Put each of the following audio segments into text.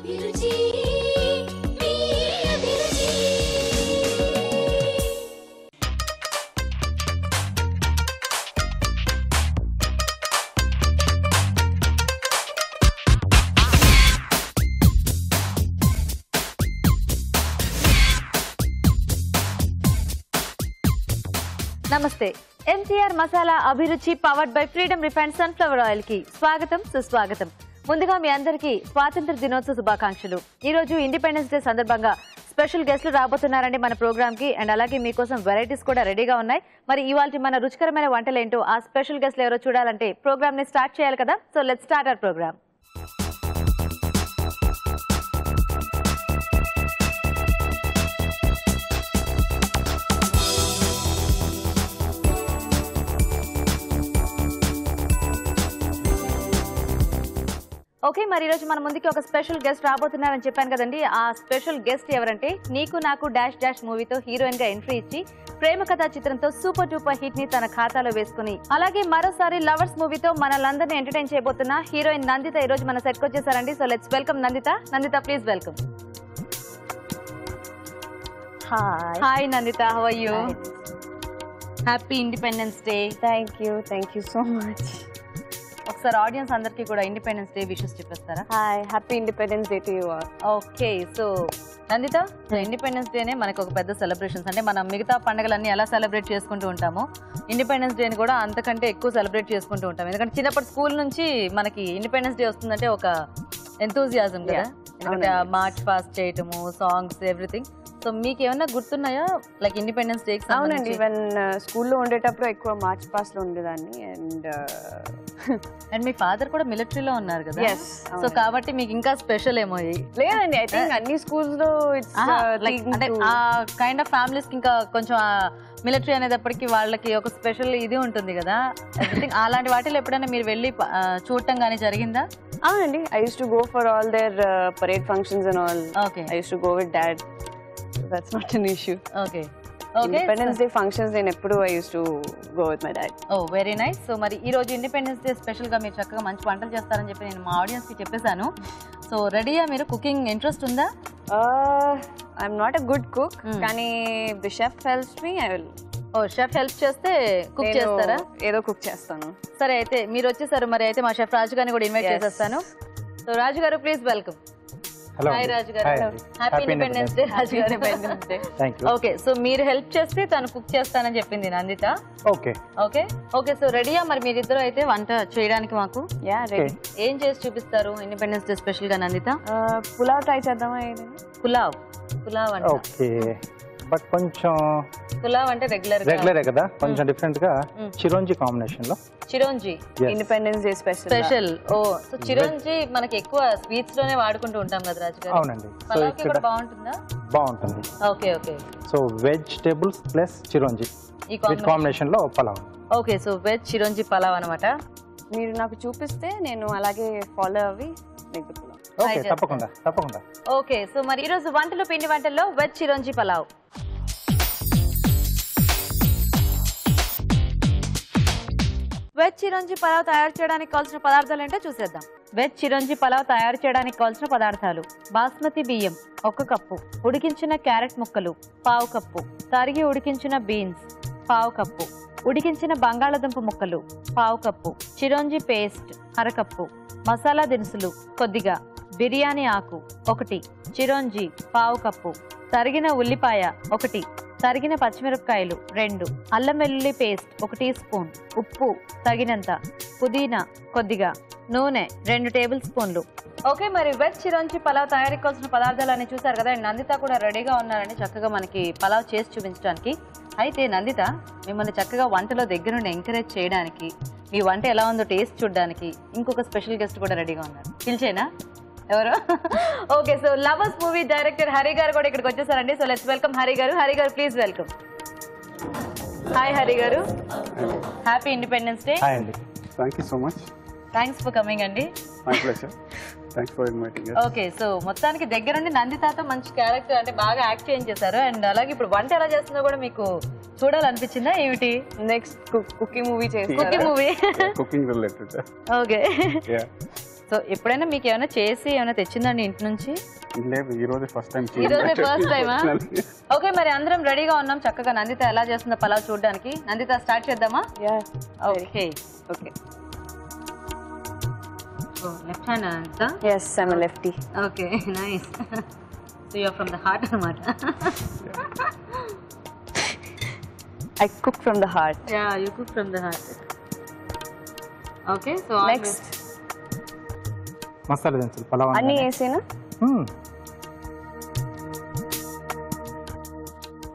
నమస్తే MTR మసాలా అభిరుచి powered by freedom refined sunflower oil కి స్వాగతం సుస్వాగతం. ముందుగా మీ అందరికీ స్వాతంత్ర దినోత్సవ శుభాకాంక్షలు. ఈ రోజు ఇండిపెండెన్స్ డే సందర్భంగా స్పెషల్ గెస్ట్లు రాబోతున్నారండి మన ప్రోగ్రామ్ కి. అండ్ అలాగే మీకోసం వెరైటీస్ కూడా రెడీగా ఉన్నాయి. మరి ఇవాళ మన రుచికరమైన వంటలు ఏంటో ఆ స్పెషల్ గెస్ట్లు ఎవరో చూడాలంటే ప్రోగ్రామ్ ని స్టార్ట్ చేయాలి కదా. So let's start our program. Okay, మరి ఈరోజు మన ముందుకి ఒక స్పెషల్ గెస్ట్ రాబోతున్నారని చెప్పాను కదండి. ఆ స్పెషల్ గెస్ట్ ఎవరంటే నీకు నాకు డాష్ డాష్ మూవీతో హీరోయిన్ గా ఎంట్రీ ఇచ్చి ప్రేమ కథా చిత్రంతో సూపర్ డూపర్ హిట్ ని తన ఖాతాలో వేసుకుని అలాగే మరోసారి లవర్స్ మూవీతో మనలందరినీ ఎంటర్టైన్ చేయబోతున్న హీరోయిన్ నందిత ఈ రోజు మన సెట్ కి వచ్చేసారండి. So let's welcome Nandita. Nandita please welcome. Hi Nandita, how are you? Happy independence day. Thank you so much. ఒకసారి ఆడియన్స్ అందరికీ కూడా ఇండిపెండెన్స్ డే విషెస్ చెప్పేస్తారా? Hi, happy independence day to you all. Okay, so Nandita, independence డేనే మనకు ఒక పెద్ద సెలబ్రేషన్స్. అంటే మనం మిగతా పండుగలన్నీ ఎలా సెలబ్రేట్ చేసుకుంటూ ఉంటామో ఇండిపెండెన్స్ డేని కూడా అంతకంటే ఎక్కువ సెలబ్రేట్ చేసుకుంటూ ఉంటాం. ఎందుకంటే చిన్నప్పటి స్కూల్ నుంచి మనకి ఇండిపెండెన్స్ డే వస్తుందంటే ఒక ఎంతూజియాజం కదా. ఎందుకంటే మార్చ్ పాస్ట్ చేయటము, సాంగ్స్, ఎవ్రీథింగ్. సో మీకు ఏమైనా గుర్తున్నాయా లైక్ ఇండిపెండెన్స్ డే? అవునండి, ఈవెన్ స్కూల్లో ఉండేటప్పుడు ఎక్కువ మార్చ్ పాస్ట్ లో ఉండేదాన్ని. అండ్ మీ ఫాదర్ కూడా మిలిటరీలో ఉన్నారు కదా, సో కాబట్టి మీకు ఇంకా స్పెషల్ ఏమో. లేదండి, ఐ థింక్ అన్ని స్కూల్స్ లో అంటే ఆ కైండ్ ఆఫ్ ఫ్యామిలీస్ కి ఇంకా కొంచెం మిలిటరీ అనేటప్పటికి వాళ్ళకి ఒక స్పెషల్ ఇది ఉంటుంది కదా. అలాంటి వాటిలో ఎప్పుడైనా మీరు వెళ్ళి చూడటం కానీ జరిగిందా? అవునండి, I use to go for all their parade functions and all. Okay, I use to go with dad. That's not an issue. Okay. Independence Day functions నేను ఎప్పుడు I used to go with my dad. Oh, very nice. So మరి ఈ రోజు independence day special గా మీరు చక్కగా మంచి వంటలు చేస్తారని చెప్పి నేను మా ఆడియన్స్ కి చెప్పేశాను. సో రెడీయా మీరు? కుకింగ్ ఇంట్రెస్ట్ ఉందా? I'm not a good cook, కానీ if the chef helps me I will. Chef help చేస్తే కుక్ చేస్తారా? ఏదో కుక్ చేస్తాను. సరే, అయితే మీరు వచ్చేసారు. మరి అయితే మా షెఫ్ రాజు గారిని కూడా ఇన్వైట్ చేసేస్తాను. సో రాజు గారు ప్లీజ్ వెల్కమ్. హాయ్ రాజు గారు, happy independence day. Raju garu independence day. Okay, so మీరు హెల్ప్ చేస్తే తను కుక్ చేస్తానని చెప్పింది Nandita. Okay okay okay, so రెడీయా? మరి మీరిద్దరు అయితే వంట చేయడానికి మాకు ఏం చేసి చూపిస్తారు ఇండిపెండెన్స్ డే స్పెషల్ గా నందిత? పులావ్ ట్రై చేద్దామా? పులావ్ అంటే ఓకే, బట్ కొంచెం పులావ్ అంటే రెగ్యులరే కదా, కొంచెం డిఫరెంట్ గా చిరోంజి కాంబినేషన్ లో. చిరోంజి ఇండిపెండెన్స్ డే స్పెషల్. ఓ, సో చిరోంజి మనకి ఎక్కువ స్వీట్స్ లోనే వాడుకుంటూ ఉంటాం కదా రాజు గారు. అవునండి, పలావ్ కి కూడా బాగుంటుందా? బాగుంటుంది. Okay okay, so vegetables plus చిరోంజి ఈ కాంబినేషన్ లో పలావ్. ఓకే, సో వెజ్ చిరోంజి పలావ్ అన్నమాట. మీరు నాకు చూపిస్తే నేను అలాగే ఫాలో అవి ఓకే, తప్పకుండా తప్పకుండా. ఓకే, సో మరి ఈ రోజు వంటలు పిండి వంటల్లో వెజ్ చిరోంజి పలావ్. వెజ్ చిరోంజి పలావ్ తయారు చేయడానికి కావాల్సిన పదార్థాలు ఏంటో చూసేద్దాం. వెజ్ చిరోంజి పలావ్ తయారు చేయడానికి కావాల్సిన పదార్థాలు: బాస్మతి బియ్యం 1 కప్పు, ఉడికించిన క్యారెట్ ముక్కలు 1/2 కప్పు, తరిగి ఉడికించిన బీన్స్ 1/2 కప్పు, ఉడికించిన బంగాళాదుంప ముక్కలు 1/2 కప్పు, చిరోంజి పేస్ట్ 1/2 కప్పు, మసాలా దినుసులు కొద్దిగా, బిర్యానీ ఆకు 1, చిరోంజి 1/2 కప్పు, తరిగిన ఉల్లిపాయ 1, తరిగిన పచ్చిమిరపకాయలు 2, అల్లం వెల్లుల్లి పేస్ట్ 1 టీ స్పూన్, ఉప్పు తగినంత, పుదీనా కొద్దిగా, నూనె 2 టేబుల్ స్పూన్లు. ఓకే, మరి వెజ్ చిరోంజి పలావ్ తయారీకి కావాల్సిన పదార్థాలన్నీ చూసారు కదా. నందిత కూడా రెడీగా ఉన్నారని చక్కగా మనకి పలావ్ చేసి చూపించడానికి. అయితే నందిత, మిమ్మల్ని చక్కగా వంటలో దగ్గర నుండి ఎంకరేజ్ చేయడానికి, మీ వంట ఎలా ఉందో టేస్ట్ చూడడానికి ఇంకొక స్పెషల్ గెస్ట్ కూడా రెడీగా ఉన్నారు. పిలిచేనా? ఎవరు? Okay, so lovers movie director Hari garu కూడా ఇక్కడికి వచ్చేసారండి. So let's welcome Hari garu. Hari garu please welcome. Hi Hari garu, happy independence day. Hi అండి, thank you so much. Thanks for coming అండి. My pleasure, thanks for inviting us. Okay, so మొత్తానికి దగ్గర నుండి నందితాతో మంచి క్యారెక్టర్ అంటే బాగా యాక్ట్ చేయించేశారు. అండ్ అలాగే ఇప్పుడు వంట ఎలా చేస్తుందో కూడా మీకు చూడాలనిపించిందా ఏమిటి? నెక్స్ట్ కుకింగ్ మూవీ చేస్తాను. Cooking movie, cooking related. Okay. So ఎప్పుడైనా మీకు ఏమైనా చేసి ఏమైనా తెచ్చిందండి ఇంటి నుంచి? లేదు, ఈ రోజే ఫస్ట్ టైం. ఈ రోజే ఫస్ట్ టైమా? ఓకే, మరి అందరం రెడీగా ఉన్నాం చక్కగా నందిత ఎలా చేస్తుందో పలావ్ చూడడానికి. నందిత స్టార్ట్ చేద్దామా? Okay okay. So left hand Nandita? Yes, I'm a lefty. Okay, nice. So you are from the heart అన్నమాట. I cook from the heart. Yeah, you cook from the heart. Okay, so Next. Masala దినుసులు పలావ్ అన్ని వేసేనా?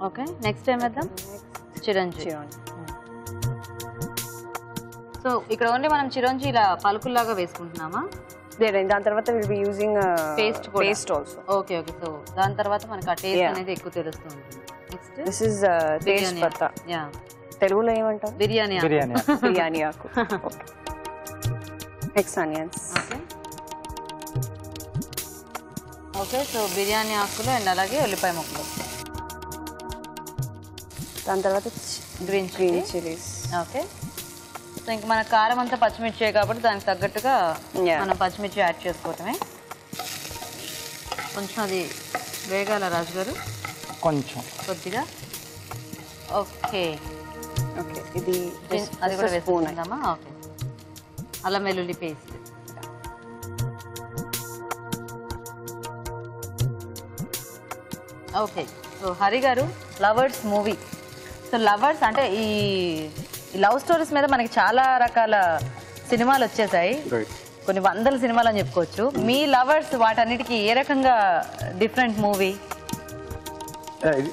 Okay, next time వేద్దాం chironji. So ఇక్కడ only మనం చిరంజి ఇలా పలుకుల్లాగా వేసుకుంటున్నామా? దాని తర్వాత will be using paste also. Okay okay, so దాని తర్వాత మనకి ఆ టేస్ట్ అనేది ఎక్కువ తెలుస్తూ ఉంటుంది. నెక్స్ట్ దిస్ ఇస్ తేజ్ పత్తా. యా, తెలుగులో ఏమంటారు? బిర్యానీ. బిర్యానీ ఆకు. Okay. Next onions. Okay okay, so biryani ఆకులు అండ్ అలాగే ఉల్లిపాయ ముక్కలు. దాని తర్వాత గ్రీన్ చిల్లీస్. ఓకే, సో ఇంక మన కారం అంతా పచ్చిమిర్చి కాబట్టి దానికి తగ్గట్టుగా మనం పచ్చిమిర్చి యాడ్ చేసుకోవటమే. కొంచెం అది వేగాల రాజు గారు? కొంచెం కొద్దిగా. ఓకే ఓకే, ఇది అది కూడా వేసుకుందామా? ఓకే, అల్లం వెల్లుల్లి పేస్ట్. ఓకే, సో హరి గారు లవర్స్ మూవీ. సో లవర్స్ అంటే ఈ లవ్ స్టోరీస్ మీద మనకి చాలా రకాల సినిమాలు వచ్చేసాయి, కొన్ని వందల సినిమాలు అని చెప్పుకోవచ్చు. మీ లవర్స్ వాటన్నిటికీ ఏ రకంగా different movie?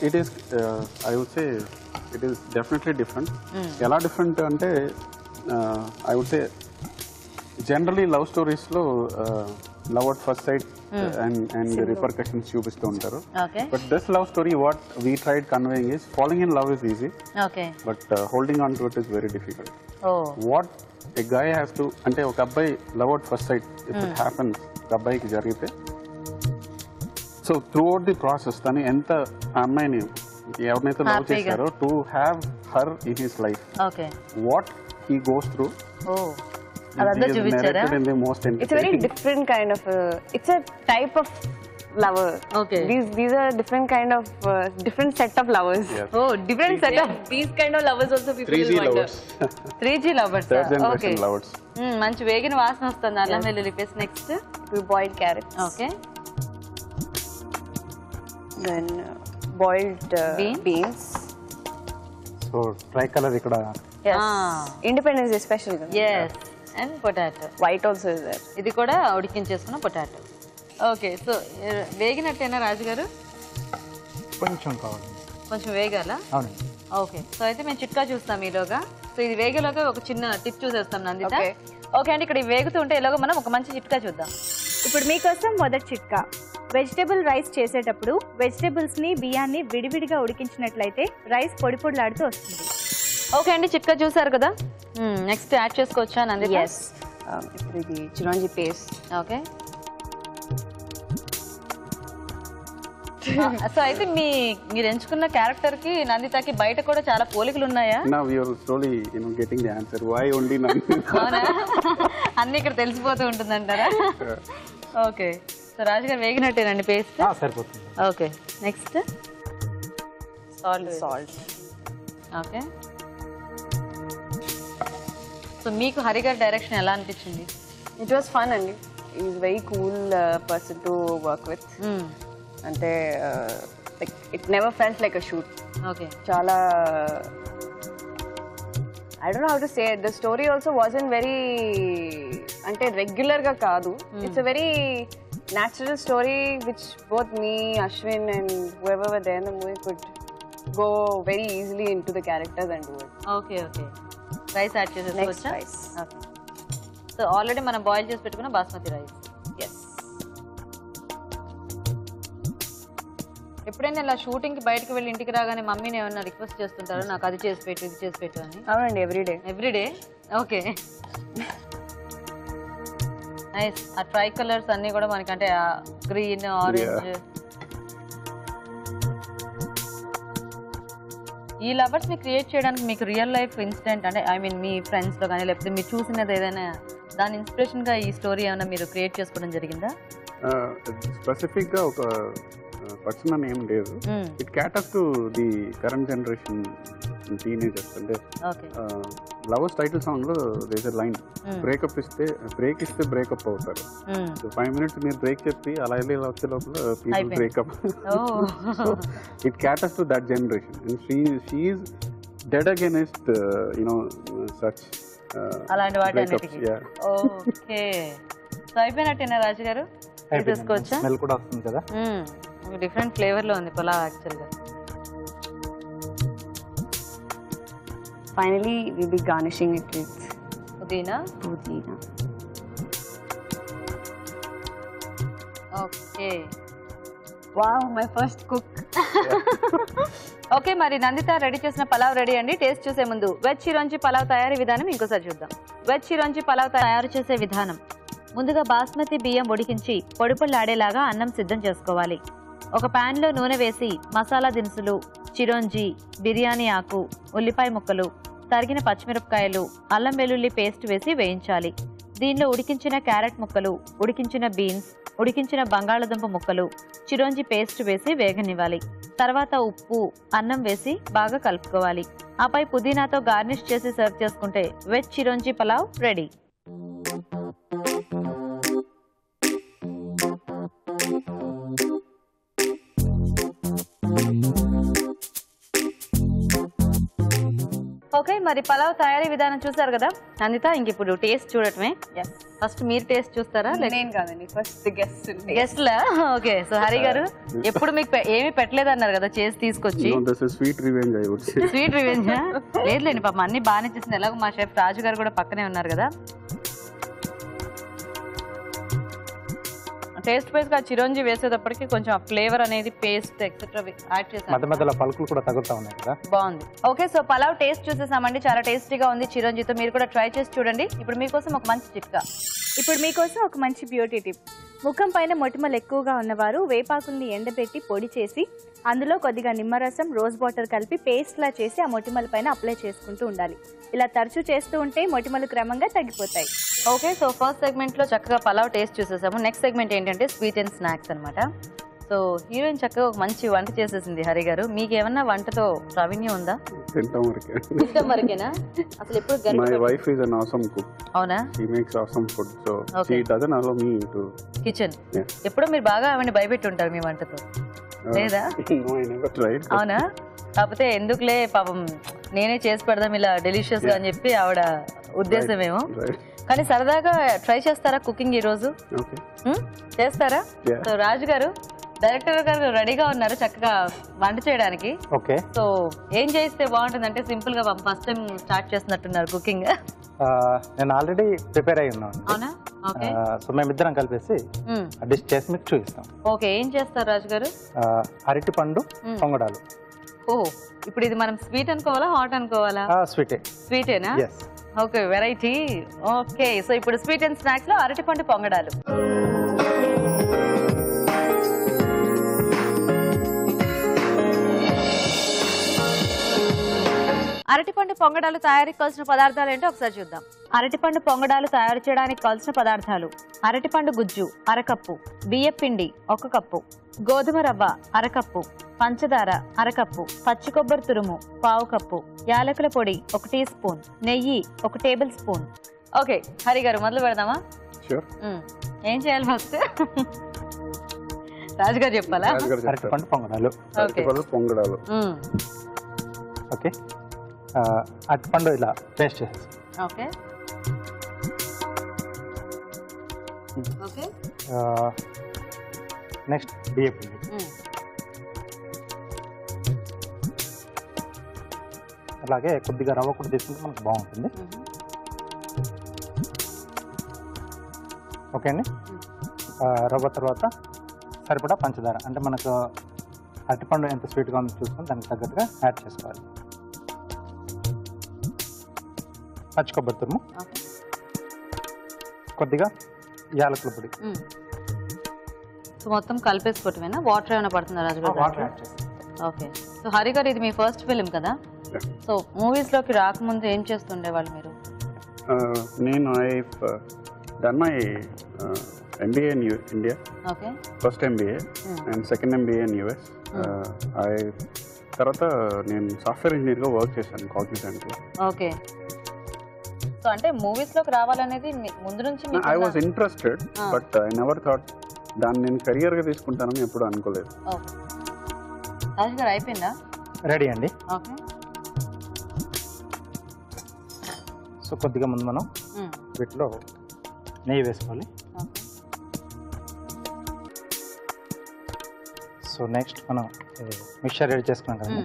It is, I would say it is definitely different. ఎలా డిఫరెంట్ అంటే I would say generally love స్టోరీస్లో love at first sight and repercussions చూపిస్తూ ఉంటారు. But this love story, what we tried conveying is falling in love is easy. Okay. But holding on to it is very difficult. Oh. What a guy has to, అంటే ఒక అబ్బాయి love at first sight, if it happens, ఒక అబ్బాయికి జరిగితే, so throughout the process తను ఎంత ఆ అమ్మాయిని ఎవరినైతే లవ్ చేశారో to have her in his life. Okay. What he goes through. Oh. అదంతా చూపించారా? It's a very different kind of it's a type of lover. Okay. These are different kind of different set of lovers. Yes. Oh, different set of These kind of lovers also people 3G will wonder. lovers. 3G lovers. Third generation Okay. lovers. మంచి వేగిన వాసన వస్తుంది అల్లం వెల్లుల్లి paste. Next We boiled carrots. Okay, Then boiled beans. So tricolour ఇక్కడ. Yes. Independence Day special. yes, and potato. White also is there. ఇది కూడా ఉడికించేసుకున్న potato. Okay, so వేగినట్టేనా రాజు గారు? కొంచెం కావాలి. కొంచెం వేగాల? అవునండి. ఓకే, సో అయితే మేము చిట్కా చూస్తాం ఈలోగా. సో ఇది వేగేలోగా ఒక చిన్న టిప్ చూసేస్తాం నందిత. Okay. ఓకే అండి, ఇక్కడ వేగుతూ ఉంటే ఈలోగా మనం ఒక మంచి చిట్కా చూద్దాం. ఇప్పుడు మీకోసం మొదటి చిట్కా. వెజిటేబుల్ రైస్ చేసేటప్పుడు వెజిటేబుల్స్ ని బియ్యాన్ని విడివిడిగా ఉడికించినట్లయితే రైస్ పొడి పొడిలాడుతూ వస్తుంది. ఓకే అండి, చిట్కా చూసారు కదా. నెక్స్ట్ యాడ్ చేసుకోవచ్చా నందిత? Yes. ఇప్పుడు ఇది చిరంజి పేస్ట్. ఓకే, సో అయితే మీరు ఎంచుకున్న క్యారెక్టర్ కి నందితకి బయట కూడా చాలా పోలికలు ఉన్నాయా? Now you are slowly, getting the answer. Why only Nandita? అవునా? అన్ని ఇక్కడ తెలిసిపోతూ ఉంటుందంటారా? ఓకే, సో రాజు గారు వేగినట్టేనండి పేస్ట్? సరిపోతుంది. Okay, next salt. Okay, so మీకు హరి గారి డైరెక్షన్ ఎలా అనిపించింది? It was fun అండి. He is very cool person to work with. అంటే like it never felt like a shoot. Okay, చాలా I don't know how to say it. The story also wasn't very అంటే regular గా కాదు. It's a very natural story which both me, Ashwin and whoever were there in the movie could go very easily into the characters and do it. Okay okay, rice add చేసేసుకోవచ్చా? rice. Okay, so already మనం boil చేసి పెట్టుకున్న basmati rice. Yes. ఎప్పుడైనా ఇలా shooting కి బయటకు వెళ్ళి ఇంటికి రాగానే మమ్మీని ఏమన్నా రిక్వెస్ట్ చేస్తుంటారు, నాకు అది చేసి పెట్టు ఇది చేసి పెట్టు అని? అవునండి, ఎవ్రీడే. ఎవ్రీడే. Okay, nice. ఆ ట్రై కలర్స్ అన్ని కూడా మనకంటే గ్రీన్, ఆరెంజ్. ఈ లవర్స్ ని క్రియేట్ చేయడానికి మీకు రియల్ లైఫ్ ఇన్సిడెంట్ అంటే ఐ మీన్ మీ ఫ్రెండ్స్ లో కానీ లేకపోతే మీరు చూసినది ఏదైనా దాని ఇన్స్పిరేషన్ గా ఈ స్టోరీ ఏమైనా మీరు క్రియేట్ చేసుకోవడం జరిగిందా? స్పెసిఫిక్ గా ఒక పర్సన్ అని ఏం లేదు. It caters to the current generation teenagers. అంటే లవర్స్ టైటిల్ సాంగ్ లో దేర్ ఇస్ లైన్, బ్రేకప్ ఇస్తే బ్రేకప్ అవుతారు. సో 5 minutes మీరు బ్రేక్ చెప్పి అలా వెళ్ళి వచ్చే లోపల people breakup. It caters to that generation and she is dead against such అలాంటి వాటి అన్నిటికీ. ఓకే, సో అయిపోయినట్టేనా రాజు గారు? తీసుకోవచ్చా? స్మెల్ కూడా వస్తుంది కదా. డిఫరెంట్ ఫ్లేవర్ లో ఉంది పులావ్ యాక్చువల్ గా. Finally, we'll be garnishing it with పుదీనా. Okay, wow, my first cook. Okay, మరి నందిత రెడీ చేసిన పలావ్ రెడీ అండి. టేస్ట్ చూసే ముందు వెజ్ చిరోంజి పలావ్ తయారీ విధానం ఇంకోసారి చూద్దాం. వెజ్ చిరోంజి పలావ్ తయారు చేసే విధానం: ముందుగా బాస్మతి బియ్యం ఉడికించి పొడిపొళ్ళాడేలాగా అన్నం సిద్ధం చేసుకోవాలి. ఒక పాన్ లో నూనె వేసి మసాలా దినుసులు, చిరోంజి, బిర్యానీ ఆకు, ఉల్లిపాయ ముక్కలు, తరిగిన పచ్చిమిరపకాయలు, అల్లం వెల్లుల్లి పేస్ట్ వేసి వేయించాలి. దీనిలో ఉడికించిన క్యారెట్ ముక్కలు, ఉడికించిన బీన్స్, ఉడికించిన బంగాళదుంప ముక్కలు, చిరోంజి పేస్ట్ వేసి వేగనివ్వాలి. తర్వాత ఉప్పు, అన్నం వేసి బాగా కలుపుకోవాలి. ఆపై పుదీనాతో గార్నిష్ చేసి సర్వ్ చేసుకుంటే వెజ్ చిరోంజి పలావ్ రెడీ. ఓకే, మరి పలావ్ తయారీ విధానం చూసారు కదా నందిత, ఇంక ఇప్పుడు టేస్ట్ చూడటమే. ఫస్ట్ మీరు టేస్ట్ చూస్తారా? నేను కాదండి, ఫస్ట్ గెస్ట్ లా. ఓకే, సో హరి గారు ఎప్పుడు మీకు ఏమి పెట్టలేదు అన్నారు కదా చేసి తీసుకొచ్చి. Sweet revenge. స్వీట్ రివెంజ్ లేదులేండి, పాపం అన్ని బాగానే చేసింది. ఎలాగో మా షెఫ్ రాజు గారు కూడా పక్కనే ఉన్నారు కదా. టేస్ట్ వైజ్ గా చిరోంజి వేసేటప్పటికి కొంచెం ఆ ఫ్లేవర్ అనేది పేస్ట్ ఎక్సెట్రా యాడ్ చేసాం. మధ్య మధ్యలో పలుకులు కూడా తగులుతా ఉన్నాయి కదా. బాగుంది. ఓకే, సో పలావ్ టేస్ట్ చూసేసామండి. చాలా టేస్టీగా ఉంది చిరోంజితో. మీరు కూడా ట్రై చేసి చూడండి. ఇప్పుడు మీకోసం ఒక మంచి చిట్కా. Beauty tip. ముఖం పైన మొటిమలు ఎక్కువగా ఉన్నవారు వేపాకుల్ని ఎండబెట్టి పొడి చేసి అందులో కొద్దిగా నిమ్మరసం, రోజ్ వాటర్ కలిపి పేస్ట్ లా చేసి ఆ మొటిమల పైన అప్లై చేసుకుంటూ ఉండాలి. ఇలా తరచూ చేస్తూ ఉంటే మొటిమలు క్రమంగా తగ్గిపోతాయి. ఓకే, సో ఫస్ట్ సెగ్మెంట్ లో చక్కగా పలావ్ టేస్ట్ చూసేసాము. నెక్స్ట్ సెగ్మెంట్ ఏంటంటే స్వీట్ అండ్ స్నాక్స్ అనమాట. సో హీరోయిన్ చక్కగా ఒక మంచి వంట చేసేసింది హరి గారు. మీకు ఏమన్నా వంటతో ప్రావీణ్యం ఉందా? తింటాం వరకేనా? అసలు ఎప్పుడు My wife is an awesome cook. అవునా? She makes awesome food, so she doesn't allow me to kitchen. ఎప్పుడు మీరు బాగా ఆవిడ భయపెట్టి ఉంటారు మీ వంటతో, లేదా? No, I never tried. అవునా? కాకపోతే ఎందుకులే పాపం నేనే చేసి పెడదాం ఇలా డెలిషియస్ గా అని చెప్పి ఆవిడ ఉద్దేశమేమో. కానీ సరదాగా ట్రై చేస్తారా కుకింగ్ ఈ రోజు? చేస్తారా? సో రాజు గారు, డైరెక్టర్ గారు రెడీగా ఉన్నారు చక్కగా వంట చేయడానికి. ఓకే, సో ఏం చేస్తే బాగుంటుంది అంటే సింపుల్ గా ఫస్ట్ టైం స్టార్ట్ చేస్తున్నట్టున్నారు కుకింగ్. నేను ఆల్రెడీ ప్రిపేర్ అయి ఉన్నాను. అవునా? ఓకే, సో మేమిద్దరం కలిపేసి డిష్ చేసి మీకు చూపిస్తాం. ఓకే, ఏం చేస్తారు రాజు గారు? అరటి పండు పొంగడాలు. ఓ, ఇప్పుడు ఇది మనం స్వీట్ అనుకోవాలా హాట్ అనుకోవాలా? స్వీటేనా? Okay, variety. ఓకే, సో ఇప్పుడు స్వీట్ అండ్ స్నాక్స్ లో అరటిపండు పొంగడాలు. అరటిపండు పొంగడాలు తయారీకి కావాల్సిన పదార్థాలు ఏంటో ఒకసారి చూద్దాం. అరటిపండు పొంగడాలు తయారు చేయడానికి కావాల్సిన పదార్థాలు: అరటిపండు గుజ్జు అరకప్పు, బియ్యం పిండి 1 కప్పు, గోధుమ రవ్వ అరకప్పు, పంచదార అరకప్పు, పచ్చి కొబ్బరి తురుము 1/2 కప్పు, యాలకుల పొడి 1 టీ స్పూన్, నెయ్యి 1 టేబుల్ స్పూన్. ఓకే, హరి గారు మొదలు పెడదామా? ఏం చేయాలి ఫస్ట్? రాజుగారు చెప్పాలా? అరటిపండు పొంగడాలు. ఓకే, అరటిపండు ఇలా పేస్ట్ చేసేసి. Okay, okay. నెక్స్ట్ బియ్యం పిండి. అలాగే కొద్దిగా రవ్వ కూడా తీసుకుంటే మనకు బాగుంటుంది. ఓకే అండి. రవ్వ తర్వాత సరిపడా పంచదార, అంటే మనకు అరటిపండు ఎంత స్వీట్గా ఉందో చూసుకొని దానికి తగ్గట్టుగా యాడ్ చేసుకోవాలి. పచ్చి కొబ్బరి తురుము, కొద్దిగా యాలకుల పొడి. సో మొత్తం కలిపేసుకోవటమేనా? వాటర్ ఏమైనా పడుతుందా రాజుగారు? వాటర్ యాడ్ చేస్తాం. ఓకే, సో హరి గారు ఇది మీ ఫస్ట్ ఫిలిం కదా? సో మూవీస్ లోకి రాకముందు ఏం చేస్తుండేవాళ్ళు మీరు? నేను done my MBA in India, okay first MBA and second MBA in US. తర్వాత నేను సాఫ్ట్వేర్ ఇంజనీర్గా వర్క్ చేశాను కాగ్నిజెంట్లో. ఓకే. సో అంటే మూవీస్లోకి రావాలనేది ముందు నుంచి I was interested but I never thought దాన్ని నేను కెరియర్గా తీసుకుంటానని ఎప్పుడు అనుకోలేదు. ఓకే. రాజు గారు అయిపోయిందా? రెడీ అండి. ఓకే. సో కొద్దిగా ముందు మనం వీటిలో నెయ్యి వేసుకోవాలి. సో నెక్స్ట్ మనం మిక్చర్ రెడీ చేసుకున్నాం కదండి,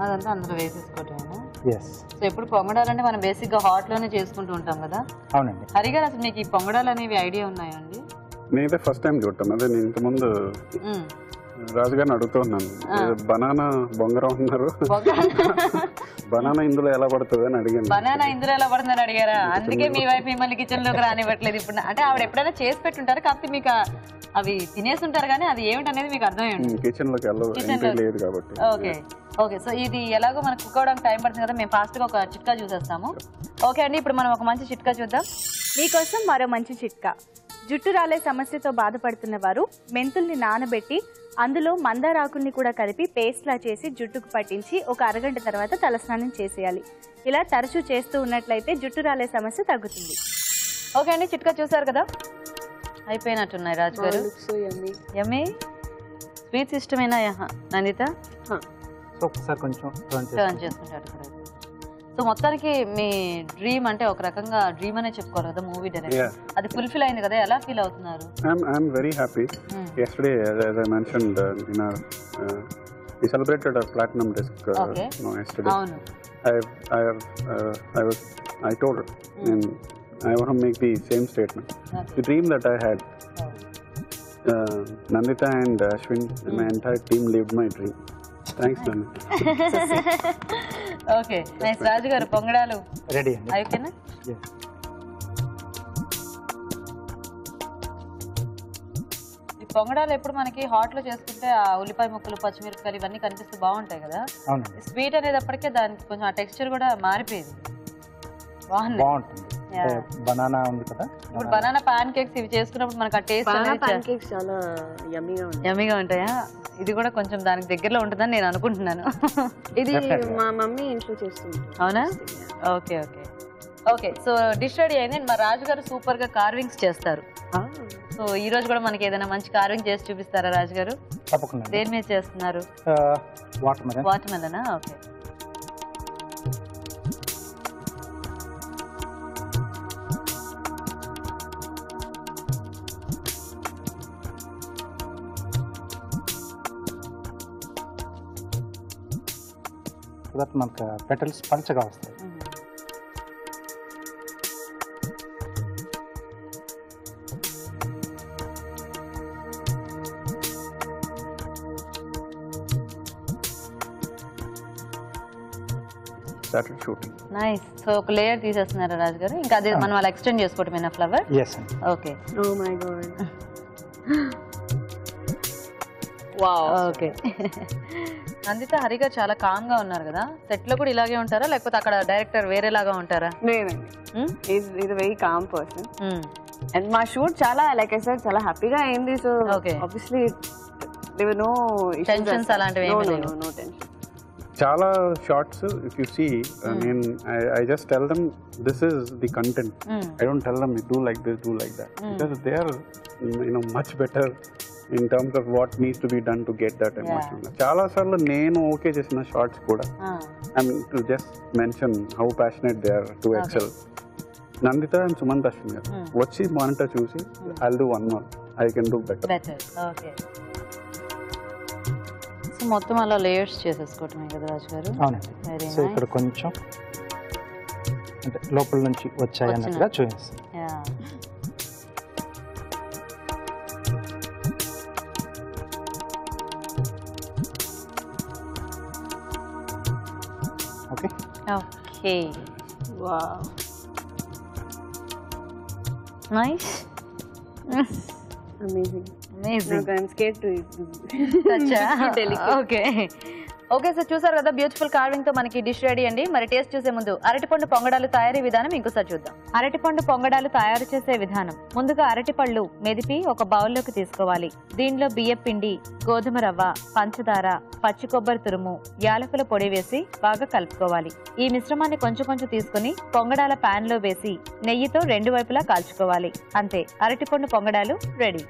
అదంతా అందులో వేసేసుకోవటమేనా? ఎస్. సో ఎప్పుడు పొంగడాలంటే మనం బేసిక్గా హాట్లోనే చేసుకుంటూ ఉంటాం కదా. అవునండి. హరిగారు అసలు మీకు ఈ పొంగడాలు అనేవి ఐడియా ఉన్నాయా అండి? నేనైతే ఫస్ట్ టైం చూడటం. అదే నేను ఇంతకుముందు రాజుగారిని అడుగుతూ ఉన్నాను, బనానా బొంగరం ఉన్నారు, బనానా ఇందులో ఎలా పడుతుంది అని అడిగాను. బనానా ఇందులో ఎలా పడుతుందని అడిగారా? అందుకే మీ వైపు మిమ్మల్ని కిచెన్ లోకి రానివ్వట్లేదు ఇప్పుడు. అంటే ఆవిడ ఎప్పుడైనా చేసి పెట్టుంటారు, కాకపోతే మీకు అవి తినేస్తుంటారు కానీ అది ఏమిటనేది మీకు అర్థమైంది. కిచెన్ లోకి లేదు కాబట్టి. Okay okay. సో ఇది ఎలాగో మనకు కుక్ అవడానికి టైం పడుతుంది కదా, మేము ఫాస్ట్ గా ఒక చిట్కా చూసేస్తాము. ఓకే అండి, ఇప్పుడు మనం ఒక మంచి చిట్కా చూద్దాం. మీకోసం మరో మంచి చిట్కా. జుట్టు రాలే సమస్యతో బాధపడుతున్న వారు మెంతుల్ని నానబెట్టి అందులో మందారాకుల్ని కూడా కలిపి పేస్ట్లా చేసి జుట్టుకు పట్టించి ఒక అరగంట తర్వాత తలస్నానం చేసేయాలి. ఇలా తరచూ చేస్తూ ఉన్నట్లయితే జుట్టు రాలే సమస్య తగ్గుతుంది. ఓకే అండి, చిట్కా చూసారు కదా, అయిపోయినట్టున్నాయి రాజు గారు. యమ్మీ. స్వీట్స్ ఇష్టమేనా నందిత? సో ఒకసారి కొంచెం టర్న్ చేసుకుంటాడు. సో మొత్తానికి మీ డ్రీమ్ అంటే ఒక రకంగా డ్రీమ్ అనే చెప్పుకోవాలి కదా, మూవీ డైరెక్టర్. అది ఫుల్ఫిల్ అయింది కదా, ఎలా ఫీల్ అవుతున్నారు? I'm very happy. Yesterday, as I mentioned, we celebrated our platinum disc. Yesterday. అవును. I told her, and I want to make the same statement. The dream that I had, Nandita and Ashwin and my entire team lived my dream. Thanks, Nandita. Okay, nice. Raju garu పొంగడాలు ready అండి. అయిపోయినా? ఈ పొంగడాలు ఎప్పుడు మనకి hot లో చేసుకుంటే ఆ ఉల్లిపాయ ముక్కలు, పచ్చిమిరపకాయలు ఇవన్నీ కనిపిస్తే బాగుంటాయి కదా. స్వీట్ అనేటప్పటికే దానికి కొంచెం ఆ టెక్స్చర్ కూడా మారిపోయింది, బాగుంటుంది. బనానా ఉంది కదా, ఇప్పుడు బనానా పాన్ కేక్స్ ఇవి చేసుకున్నప్పుడు మనకు ఆ టేస్ట్ pancakes చాలా యమ్మీగా ఉంటాయా? ఇది కూడా కొంచెం దానికి దగ్గరలో ఉంటుందని నేను అనుకుంటున్నాను. ఇది మా మమ్మీ ఇంట్లో చేస్తుంది. అవునా? Okay okay okay. So dish ready అయింది. మా రాజు గారు సూపర్ గా కార్వింగ్స్ చేస్తారు. సో ఈ రోజు కూడా మనకి ఏదైనా మంచి కార్వింగ్ చేసి చూపిస్తారా రాజు గారు? తప్పకుండా. దేని మీద చేస్తున్నారు? వాటర్ మెలనా? ఓకే. మనకు పెటల్స్ పల్చగా వస్తాయి. నైస్. సో ఒక లేయర్ తీసేస్తున్నారా రాజు గారు? ఇంకా అదే మనం అలా ఎక్స్టెండ్ చేసుకోవటమేనా flower? Yes. Okay. Oh my God. Wow. Okay. Nandita, హరిగా చాలా కామ్ గా ఉన్నారు కదా, సెట్ లో కూడా ఇలాగే ఉంటారా లేకపోతే అక్కడ డైరెక్టర్ వేరేలాగా ఉంటారా? లేదండి, is very calm person. And మా షూట్ చాలా లైక్ ఐ సెడ్ చాలా హ్యాపీగా అయింది. So obviously there were no tensions అలాంటివి ఏమీ లేవు. No tension. చాలా షార్ట్స్ ఇఫ్ యు సీ, నేను I just tell them this is the content. I don't tell them do like this, do like that, because they are much better in terms of what needs to be done to get that emotion. చాలా సార్లు నేను okay చేసిన shorts కూడా, I mean to just mention how passionate they are to excel. Nanditha and Sumanth Ashwin గారు వచ్చి monitor చూసి I'll do one more, I can do better. Okay. So మొత్తం అలా లేయర్స్ చేసేసుకోవటమే కదా రాజు గారు? అవునండి. సో ఇక్కడ కొంచెం అంటే లోపల నుంచి వచ్చాయి అన్నట్టుగా చూపిస్తాం. Okay. Okay. Wow. Nice. Amazing. Amazing. No, I'm scared to eat. Acha. Okay. Okay sir, చూసారు కదా బ్యూటిఫుల్ కార్వింగ్ తో మనకి డిష్ రెడీ అండి. మరి టేస్ట్ చూసే ముందు అరటిపండు పొంగడాలు తయారీ విధానం ఇంకోసారి చూద్దాం. అరటిపండు పొంగడాలు తయారు చేసే విధానం: ముందుగా అరటిపళ్ళు మెదిపి ఒక బౌల్లోకి తీసుకోవాలి. దీనిలో బియ్యం పిండి, గోధుమ రవ్వ, పంచదార, పచ్చి కొబ్బరి తురుము, యాలకుల పొడి వేసి బాగా కలుపుకోవాలి. ఈ మిశ్రమాన్ని కొంచెం కొంచెం తీసుకుని పొంగడాల పాన్ లో వేసి నెయ్యితో రెండు వైపులా కాల్చుకోవాలి. అంతే, అరటిపండు పొంగడాలు రెడీ.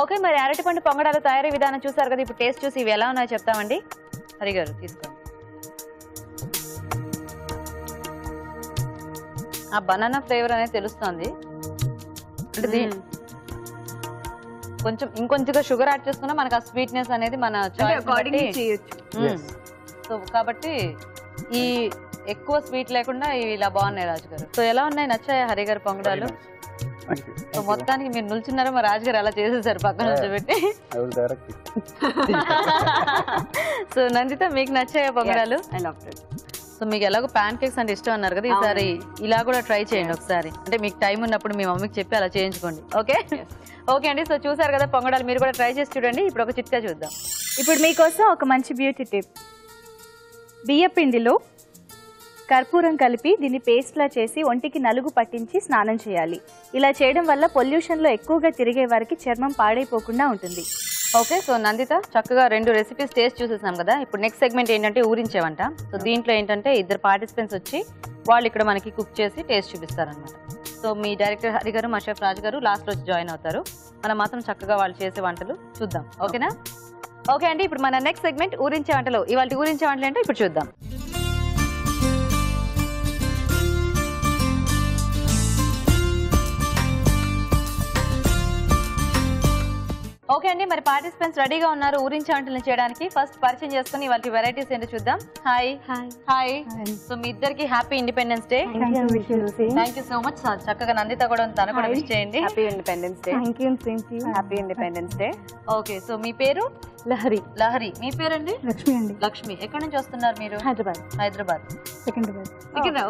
ఓకే, మరి అరటిపండు పొంగడాలు తయారీ విధానం చూసారు కదా. ఇప్పుడు టేస్ట్ చూసి ఇవి ఎలా ఉన్నాయో చెప్తామండి. హరి గారు తీసుకోండి. ఆ బనానా ఫ్లేవర్ అనేది తెలుస్తుంది. అంటే కొంచెం ఇంకొంచెంగా షుగర్ యాడ్ చేసుకున్నా మనకు ఆ స్వీట్నెస్ అనేది మన సో కాబట్టి ఈ ఎక్కువ స్వీట్ లేకుండా ఇవి ఇలా బాగున్నాయి రాజు గారు. సో ఎలా ఉన్నాయి, నచ్చాయా హరి గారు పొంగడాలు? సో మొత్తానికి మీరు నిల్చున్నారో మా రాజుగారు అలా చేసేసారు పక్కన నుంచి పెట్టి. సో నందిత, మీకు నచ్చాయా పొంగడాలు? సో మీకు ఎలాగో ప్యాన్ కేక్స్ అంటే ఇష్టం అన్నారు కదా, ఈసారి ఇలా కూడా ట్రై చేయండి ఒకసారి. అంటే మీకు టైం ఉన్నప్పుడు మీ మమ్మీకి చెప్పి అలా చేయించుకోండి. ఓకే ఓకే అండి. సో చూసారు కదా పొంగడాలు, మీరు కూడా ట్రై చేసి చూడండి. ఇప్పుడు ఒక చిట్కా చూద్దాం. ఇప్పుడు మీకోసం ఒక మంచి బ్యూటీ టిప్. బియ్య పిండిలో కర్పూరం కలిపి దీన్ని పేస్ట్లా చేసి ఒంటికి నలుగు పట్టించి స్నానం చేయాలి. ఇలా చేయడం వల్ల పొల్యూషన్లో ఎక్కువగా తిరిగే వారికి చర్మం పాడైపోకుండా ఉంటుంది. ఓకే, సో నందిత చక్కగా 2 రెసిపీస్ టేస్ట్ చూసేసాం కదా. ఇప్పుడు నెక్స్ట్ సెగ్మెంట్ ఏంటంటే ఊరించే వంట. సో దీంట్లో ఏంటంటే 2 పార్టిసిపెంట్స్ వచ్చి వాళ్ళు ఇక్కడ మనకి కుక్ చేసి టేస్ట్ చూపిస్తారనమాట. సో మీ డైరెక్టర్ హరి గారు, మా షెఫ్ రాజు గారు లాస్ట్లో వచ్చి జాయిన్ అవుతారు. మనం మాత్రం చక్కగా వాళ్ళు చేసే వంటలు చూద్దాం. ఓకేనా? ఓకే అండి, ఇప్పుడు మన నెక్స్ట్ సెగ్మెంట్ ఊరించే వంటలు. ఇవాళ ఊరించే వంటలు ఏంటో ఇప్పుడు చూద్దాం. ఓకే అండి, మరి పార్టిసిపెంట్స్ రెడీగా ఉన్నారు ఊరించే వంటలు చేయడానికి. ఫస్ట్ పరిచయం చేసుకుని వాటి వెరైటీస్ ఏంటో చూద్దాం. Hi hi. సో మీ ఇద్దరికి happy independence day. Thank you so much. చక్కగా నందిత కూడా తను కూడా విష్ చేయండి. Happy independence day. Happy independence day. Okay, so మీ పేరు? లహరి. లహరి. మీ పేరండి? లక్ష్మి అండి. లక్ష్మి. ఎక్కడి నుంచి వస్తున్నారు మీరు? Hyderabad. Hyderabad. Secunderabad.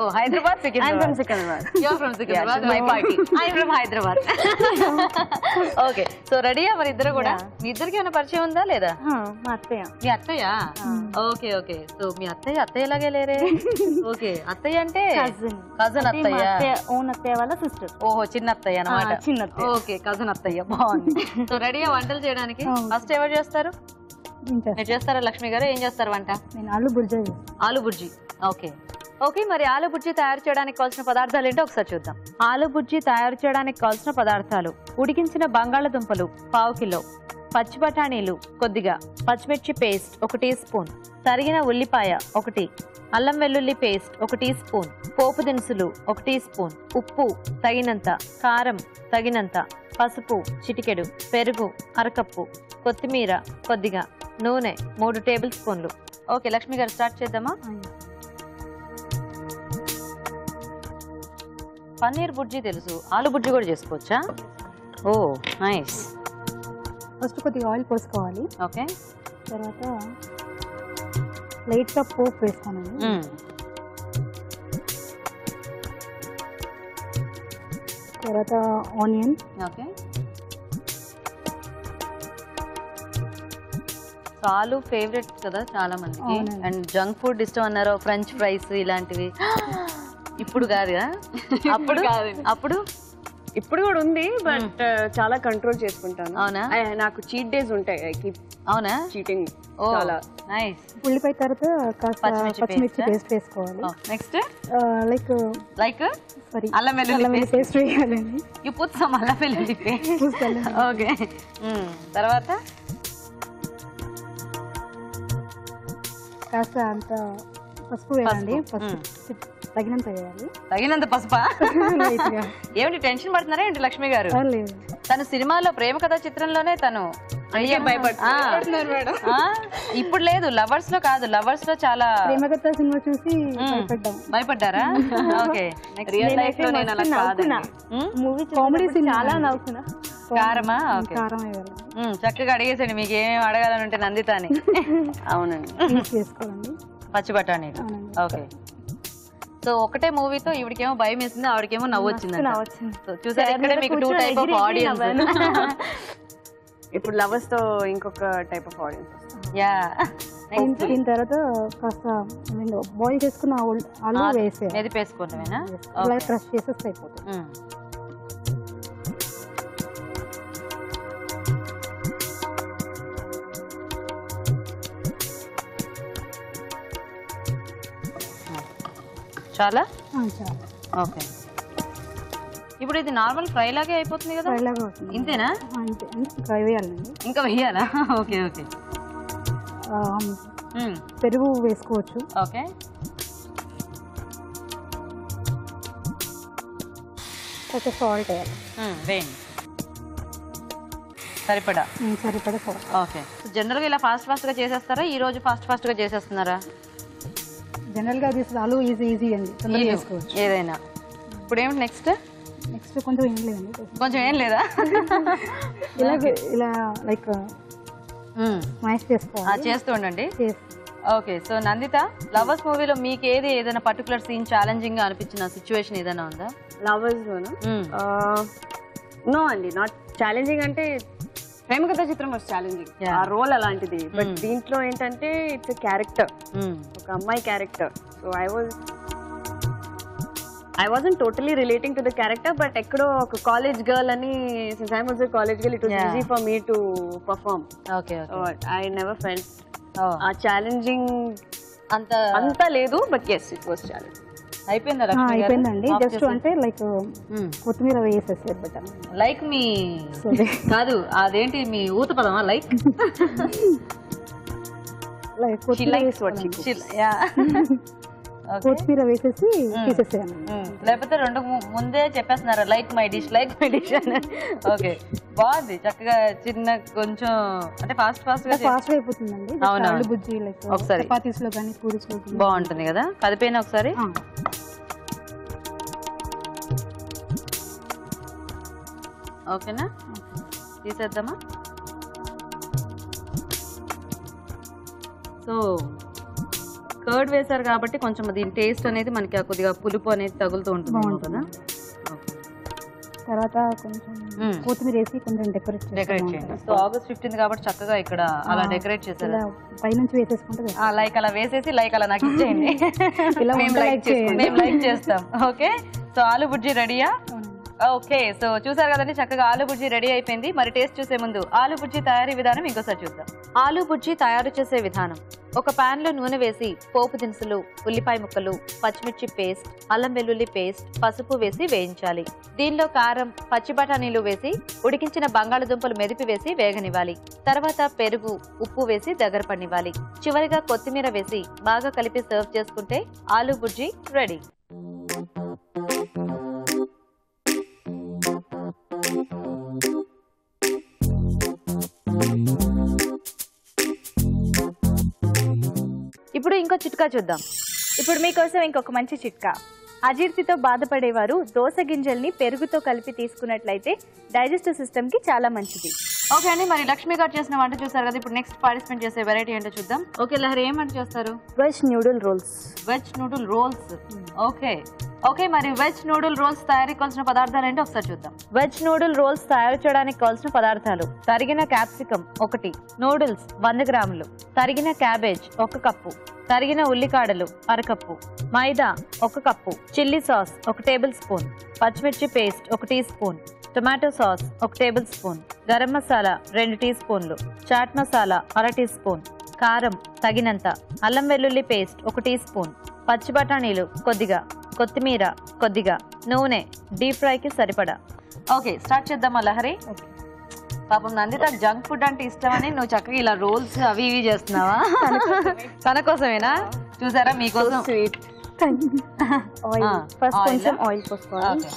Oh Hyderabad, Secunderabad. You're from Sikindrabad. My party. I'm from Hyderabad. Okay, so రెడీయా మరి ఇద్దరు కూడా? మీ ఇద్దరికి ఏమైనా పరిచయం ఉందా లేదా? మా అత్తయ్య. మీ అత్తయ్య? Okay okay. సో మీ అత్తయ్య ఎలాగే లేరే? ఓకే, అత్తయ్య అంటే కజన్ అత్తయ్య. ఓన్ అత్తయ్య వాళ్ళ సిస్టర్. ఓహో, చిన్న అత్తయ్య అన్నమాట. చిన్న అత్తయ్య. ఓకే, కజన్ అత్తయ్య. బాగుంది. సో రెడీయా వంటలు చేయడానికి? ఫస్ట్ ఎవరు చేస్తారు? మీరు చేస్తారా లక్ష్మి గారు? ఏం చేస్తారు వంట? నేను ఆలు బుర్జీ. ఆలు బుర్జీ. ఓకే ఓకే, మరి ఆలు బుర్జీ తయారు చేయడానికి కావాల్సిన పదార్థాలు ఏంటో ఒకసారి చూద్దాం. ఆలు బుర్జీ తయారు చేయడానికి కావాల్సిన పదార్థాలు: ఉడికించిన బంగాళదుంపలు 1/2 కిలో, పచ్చి బఠానీలు కొద్దిగా, పచ్చిమిర్చి పేస్ట్ 1 టీ స్పూన్, తరిగిన ఉల్లిపాయ 1, అల్లం వెల్లుల్లి పేస్ట్ 1 టీ స్పూన్, పోపు దినుసులు 1 టీ స్పూన్, ఉప్పు తగినంత, కారం తగినంత, పసుపు చిటికెడు, పెరుగు 1/2 కప్పు, కొత్తిమీర కొద్దిగా, నూనె 3 టేబుల్ స్పూన్లు. ఓకే లక్ష్మి గారు, స్టార్ట్ చేద్దామా? పన్నీర్ బుర్జీ తెలుసు, ఆలు బుర్జీ కూడా చేసుకోవచ్చా? ఓ నైస్. ఫస్ట్ కొద్దిగా ఆయిల్ పోసుకోవాలి. ఓకే, తర్వాత లైట్గా పోపు వేసుకోనండి. తర్వాత ఆనియన్. ఓకే, ఆలు ఫేవరెట్ కదా చాలా మందికి. అండ్ జంక్ ఫుడ్ ఇష్టం అన్నారు, ఫ్రెంచ్ ఫ్రైస్ ఇలాంటివి. ఇప్పుడు కాదుగా? అప్పుడు అప్పుడు ఇప్పుడు కూడా ఉంది, బట్ చాలా కంట్రోల్ చేసుకుంటాను. అవునా? నాకు చీట్ డేస్ ఉంటాయి. ఐ కీప్ అవునా చీటింగ్. ఓ చాలా నైస్. ఉల్లిపాయ తర్వాత కాస్త పచ్చిమిర్చి పేస్ట్ వేసుకోవాలి. నెక్స్ట్ లైక్ సారీ అల్లం వెల్లుల్లి పేస్ట్ వేయాలండి. యు పుట్ సమ్ అల్లం వెల్లుల్లి పేస్ట్. ఓకే, తర్వాత కాస్త అంత పసుపు వేయాలండి. పసుపు తగినంత వేయాలి. తగినంత పసుపా? ఏమిటి టెన్షన్ పడుతున్నారా ఏంటి లక్ష్మి గారు? లేదు, తను సినిమాలో ప్రేమ కథా చిత్రంలోనే తను ఇప్పుడు లేదు, లవర్స్ లో కాదు, లవర్స్ లో చాలా ప్రేమకథ సినిమా చూసి భయపడ్డారా? ఓకే, రియల్ లైఫ్ లో నేను అలా కాదండి. మూవీ కామెడీ చాలా నవ్వుకున్నా. కారమా? కారం వేయాలి. చక్కగా అడిగేసండి మీకు ఏమేమి అడగాలని ఉంటే నందితాని. అవునండి, చేసుకోవాలండి. పచ్చి బఠానీలు. ఓకే. సో ఒకటే మూవీతో ఈవిడికేమో భయం వేసింది, ఆవిడకేమో నవ్వు వచ్చింది. సో చూసారు ఇక్కడే మీకు 2 టైప్ ఆఫ్ ఆడియన్స్. ఇప్పుడు లవర్స్ తో ఇంకొక టైప్ ఆఫ్ ఆడియన్స్. యా. దీని తర్వాత కాస్త బాయిల్ చేసుకున్న ఆలు వేసే మెదిపేసుకుంటామేనా? ఇలా క్రష్ చేసేస్తే అయిపోతుంది. చాలా. చాలా. ఓకే. ఇప్పుడు ఇది నార్మల్ ఫ్రై లాగే అయిపోతుంది కదా? ఫ్రై లాగా అవుతుంది. ఇంతేనా? అంతే. ఇంకా వేయాలండి. ఇంకా వేయాలా? Okay okay. పెరుగు వేసుకోవచ్చు. ఓకే. కొంచెం సాల్ట్ వేయాలి. వేయండి సరిపడా. సరిపడా సాల్ట్. ఓకే. జనరల్గా ఇలా ఫాస్ట్గా చేసేస్తారా? ఈ రోజు ఫాస్ట్గా చేసేస్తున్నారా? జనరల్గా అది ఆలు ఈజీ అండి, తొందరగా చేసుకోవచ్చు ఏదైనా. ఇప్పుడు ఏమిటి నెక్స్ట్? కొంచెం ఏం లేదండి, కొంచెం ఏం లేదా? ఇలా లైక్ స్మాష్ చేసుకోవాలి. చేస్తూ ఉండండి. ఓకే. సో నందిత, లవర్స్ మూవీలో మీకు ఏదైనా పర్టికులర్ సీన్ ఛాలెంజింగ్ గా అనిపించిన సిచ్యువేషన్ ఏదైనా ఉందా? లవర్స్ లోనా? నో అండి, నాట్ ఛాలెంజింగ్. అంటే ప్రేమ కథా చిత్రం వాస్ ఛాలెంజింగ్, ఆ రోల్ అలాంటిది. బట్ దీంట్లో ఏంటంటే ఇట్స్ ఎ క్యారెక్టర్, ఒక అమ్మాయి character. So I wasn't totally relating to the character, but ekkado oka college girl ani, since I was a college girl, it was easy for me to perform. Okay. So I never felt challenging anta ledu, but yes, it was challenging. అయిపోయిందా లక్ష్మి గారు? అయిపోయిందండి. Just అంటే like కొత్తిమీర వేసేసారు but like మీ కాదు, అదేంటి మీ ఊత పదమా? Like కొత్తిమీర వేసేసి తీసేసాను. లేకపోతే రెండు ముందే చెప్పేస్తున్నారా లైక్ మై డిష్ అని? ఓకే, బాగుంది. చక్కగా చిన్న కొంచెం అంటే ఫాస్ట్ అయిపోతుందండి. ఆలు బుజ్జి లైక్ ఒకసారి చపాతీస్ లో కానీ పూరీస్ లో బాగుంటుంది కదా. కదిపోయినా ఒకసారి. ఓకేనా, తీసేద్దామా? సో కర్డ్ వేసారు కాబట్టి కొంచెం దీని టేస్ట్ అనేది మనకి కొద్దిగా పులుపు అనేది తగులుతూ ఉంటుంది కదా. తర్వాత కొంచెం కొత్తిమీర వేసి కొంచెం డెకరేట్ చేయండి. సో August 15th కాబట్టి చక్కగా ఇక్కడ అలా డెకరేట్ చేశారు. పైనుంచి వేసేసుకుంటే లైక్ అలా వేసేసి లైక్ అలా నాకు ఇచ్చేయండి, మేము లైక్ చేస్తాం. ఓకే. సో ఆలు బుజ్జి రెడీయా? ఓకే. సో చూసారు కదండి, చక్కగా ఆలు బుజ్జి రెడీ అయిపోయింది. మరి టేస్ట్ చూసే ముందు ఆలు బుజ్జి తయారీ విధానం ఇంకోసారి చూద్దాం. ఆలు బుజ్జి తయారు చేసే విధానం: ఒక పాన్ లో నూనె వేసి పోపు దినుసులు, ఉల్లిపాయ ముక్కలు, పచ్చిమిర్చి పేస్ట్, అల్లం వెల్లుల్లి పేస్ట్, పసుపు వేసి వేయించాలి. దీనిలో కారం, పచ్చి బఠానీలు వేసి ఉడికించిన బంగాళదుంపలు మెదిపి వేసి వేగనివ్వాలి. తర్వాత పెరుగు, ఉప్పు వేసి దగ్గర పనివ్వాలి. చివరిగా కొత్తిమీర వేసి బాగా కలిపి సర్వ్ చేసుకుంటే ఆలు బుజ్జి రెడీ. ఇప్పుడు ఇంకో చిట్కా చూద్దాం. ఇప్పుడు మీకోసం ఇంకొక మంచి చిట్కా. అజీర్తితో బాధపడేవారు దోస గింజల్ని పెరుగుతో కలిపి తీసుకున్నట్లయితే డైజెస్టివ్ సిస్టమ్ కి చాలా మంచిది. ఓకే అండి, మరి లక్ష్మి గారు చేసిన వంట చూసారు కదా. ఇప్పుడు నెక్స్ట్ పార్టిసిపేట్ చేసే వెరైటీ ఏంటో చూద్దాం. ఓకే లహరి, ఏం వంట చేస్తారు? Veg noodle rolls. Veg noodle rolls. Okay, మరి వెజ్ నూడిల్ రోల్స్ తయారీకి కావాల్సిన పదార్థాలు ఏంటో ఒకసారి చూద్దాం. వెజ్ నూడిల్ రోల్స్ తయారు చేయడానికి కావాల్సిన పదార్థాలు: తరిగిన క్యాప్సికం 1, నూడిల్స్ 100 గ్రాములు, తరిగిన క్యాబేజ్ 1 కప్పు, తరిగిన ఉల్లికాడలు 1/2 cup, maida 1 cup, chilli sauce 1 tablespoon, పచ్చిమిర్చి paste 1 teaspoon, tomato sauce 1 tablespoon, garam masala 2 టీ స్పూన్లు, చాట్ మసాలా 1/2 టీ స్పూన్, కారం తగినంత, అల్లం వెల్లుల్లి పేస్ట్ 1 టీ స్పూన్, పచ్చి బఠానీలు కొద్దిగా, కొత్తిమీర కొద్దిగా, నూనె డీప్ ఫ్రైకి సరిపడా. ఓకే, స్టార్ట్ చేద్దామా లహరి? పాపం నందిత జంక్ ఫుడ్ అంటే ఇష్టమని నువ్వు చక్కగా ఇలా రోల్స్ అవి ఇవి చేస్తున్నావా? తన కోసమేనా? చూసారా, మీకోసం. ఫస్ట్ కొంచెం ఆయిల్ పోసుకోవాలి.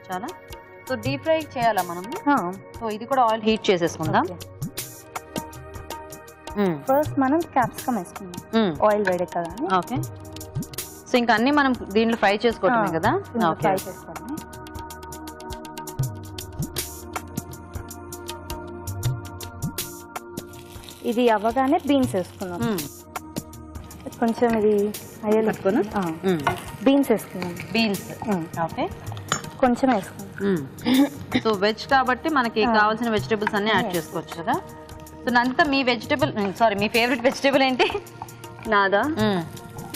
చాలా. సో డీప్ ఫ్రై చేయాలా మనం? సో ఇది కూడా ఆయిల్ హీట్ చేసేసుకుందాం. ఫస్ట్ మనం క్యాప్సికమ్ వేసుకుందాం, ఆయిల్ వేడే కదా. ఓకే. సో ఇంకా అన్ని మనం దీంట్లో ఫ్రై చేసుకోవటమే కదా. ఫ్రై చేసుకోండి. ఇది అవ్వగానే బీన్స్ వేసుకున్నాం. కొంచెం ఇది అయ్యే పట్టుకోనా? బీన్స్ వేసుకున్నాం. బీన్స్ ఓకే, కొంచెం వేసుకున్నాం. సో వెజ్ కాబట్టి మనకి కావాల్సిన వెజిటేబుల్స్ అన్ని యాడ్ చేసుకోవచ్చు కదా. సో అంతా మీ వెజిటేబుల్, సారీ మీ ఫేవరెట్ వెజిటేబుల్ ఏంటి? నాదా,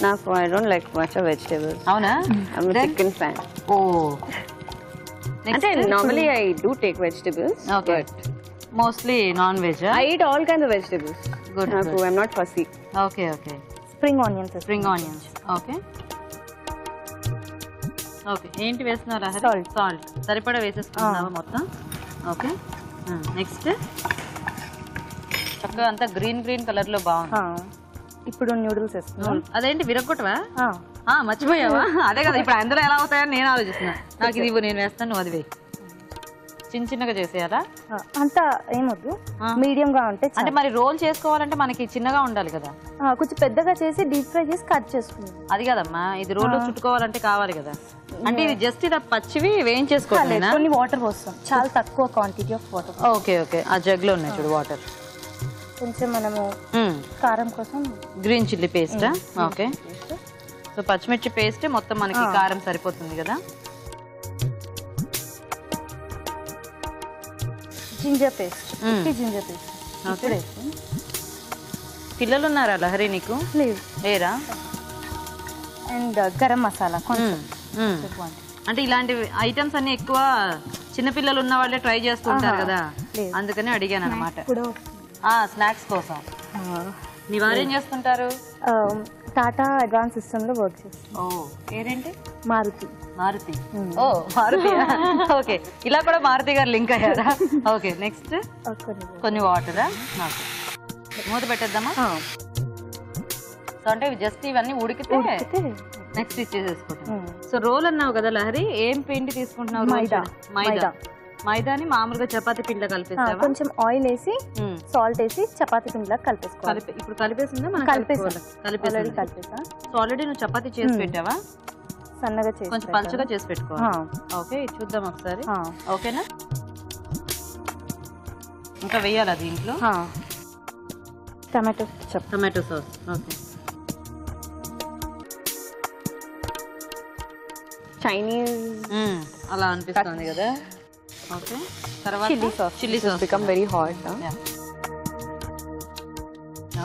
నాకు I don't like much of vegetables. అవునా? I'm chicken fan. ఓ, అంటే normally I do take vegetables, but mostly non veg. I eat all kinds of vegetables. Good, నాకు I'm not fussy. Okay okay, spring onions. Spring onions okay okay. ఏంటి వేస్తున్నారా? Salt. Salt సరిపడా వేసేసుకున్నావా మొత్తం? Okay. Next చక్కగా అంతా green green colour లో బాగుంది. ఇప్పుడు నూడిల్స్ వేసుకున్నాం. అదేంటి విరగొట్టవా? మర్చిపోయావా? అదే కదా, ఇప్పుడు అందులో ఎలా అవుతాయని నేను ఆలోచిస్తున్నా. నాకు ఇది నేను వేస్తాను, నువ్వు అది వేయి. చిన్న చిన్నగా చేసేయాలా? అంత ఏమొద్దు, మీడియం గా ఉంటే. అంటే మరి రోల్ చేసుకోవాలంటే మనకి చిన్నగా ఉండాలి కదా. కొంచెం పెద్దగా చేసి డీప్ ఫ్రై చేసి కట్ చేసుకున్నాం. అది కదమ్మా, ఇది రోల్లో చుట్టుకోవాలంటే కావాలి కదా. అంటే ఇది జస్ట్ ఇలా పచ్చివి వేయించేసుకోవాలి. కొన్ని వాటర్ పోస్తాం, చాలా తక్కువ quantity of water. Okay okay, ఆ జగ్ లో ఉన్నాయి చూడు వాటర్. కొంచెం మనము కారం కోసం green chilli paste. Okay, so పచ్చిమిర్చి పేస్ట్ మొత్తం మనకి కారం సరిపోతుంది కదా. Ginger paste, ginger paste. Okay, పిల్లలు ఉన్నారా లహరి నీకు? లేదు, లేరా? అండ్ గరం మసాలా కొంచెం. అంటే ఇలాంటి ఐటమ్స్ అన్ని ఎక్కువ చిన్నపిల్లలు ఉన్న వాళ్ళే ట్రై చేస్తుంటారు కదా, అందుకని అడిగాను అనమాట. స్నాక్స్ కోసం. నీ వారు ఏం చేస్తుంటారు? టాటా అడ్వాన్స్ సిస్టమ్ లో వర్క్ చేస్తాను. ఓ, పేరేంటి? మారుతి. మారుతి. ఓ మారుతి. ఓకే, ఇలా కూడా మారుతి గారు లింక్ అయ్యారా? ఓకే, నెక్స్ట్ కొన్ని వాటరా? నాకు మూత పెట్టేద్దామా? సో అంటే జస్ట్ ఇవన్నీ ఉడికితే నెక్స్ట్ ఇచ్చేసేసుకుంటాం. సో రోల్ అన్నావు కదా లహరి, ఏం పిండి తీసుకుంటున్నావు? మైదా. మైదా. మైదాని మామూలుగా చపాతీ పిండిలో కలిపేసావా? కొంచెం ఆయిల్ వేసి సాల్ట్ వేసి చపాతీ పిండిలో కలిపేసుకోవాలి. ఇప్పుడు కలిపేసిందా? మనం కలిపేసా. సో ఆల్రెడీ నువ్వు చపాతీ చేసి పెట్టావా? సన్నగా చేసి కొంచెం పలుచగా చేసి పెట్టుకోవాలి. ఓకే, ఇది చూద్దాం ఒకసారి. ఓకేనా? ఇంకా వేయాలా దీంట్లో? Tomato sauce. ఓకే, Chinese అలా అనిపిస్తుంది కదా. ఓకే, తర్వాత chilli sauce become very hot.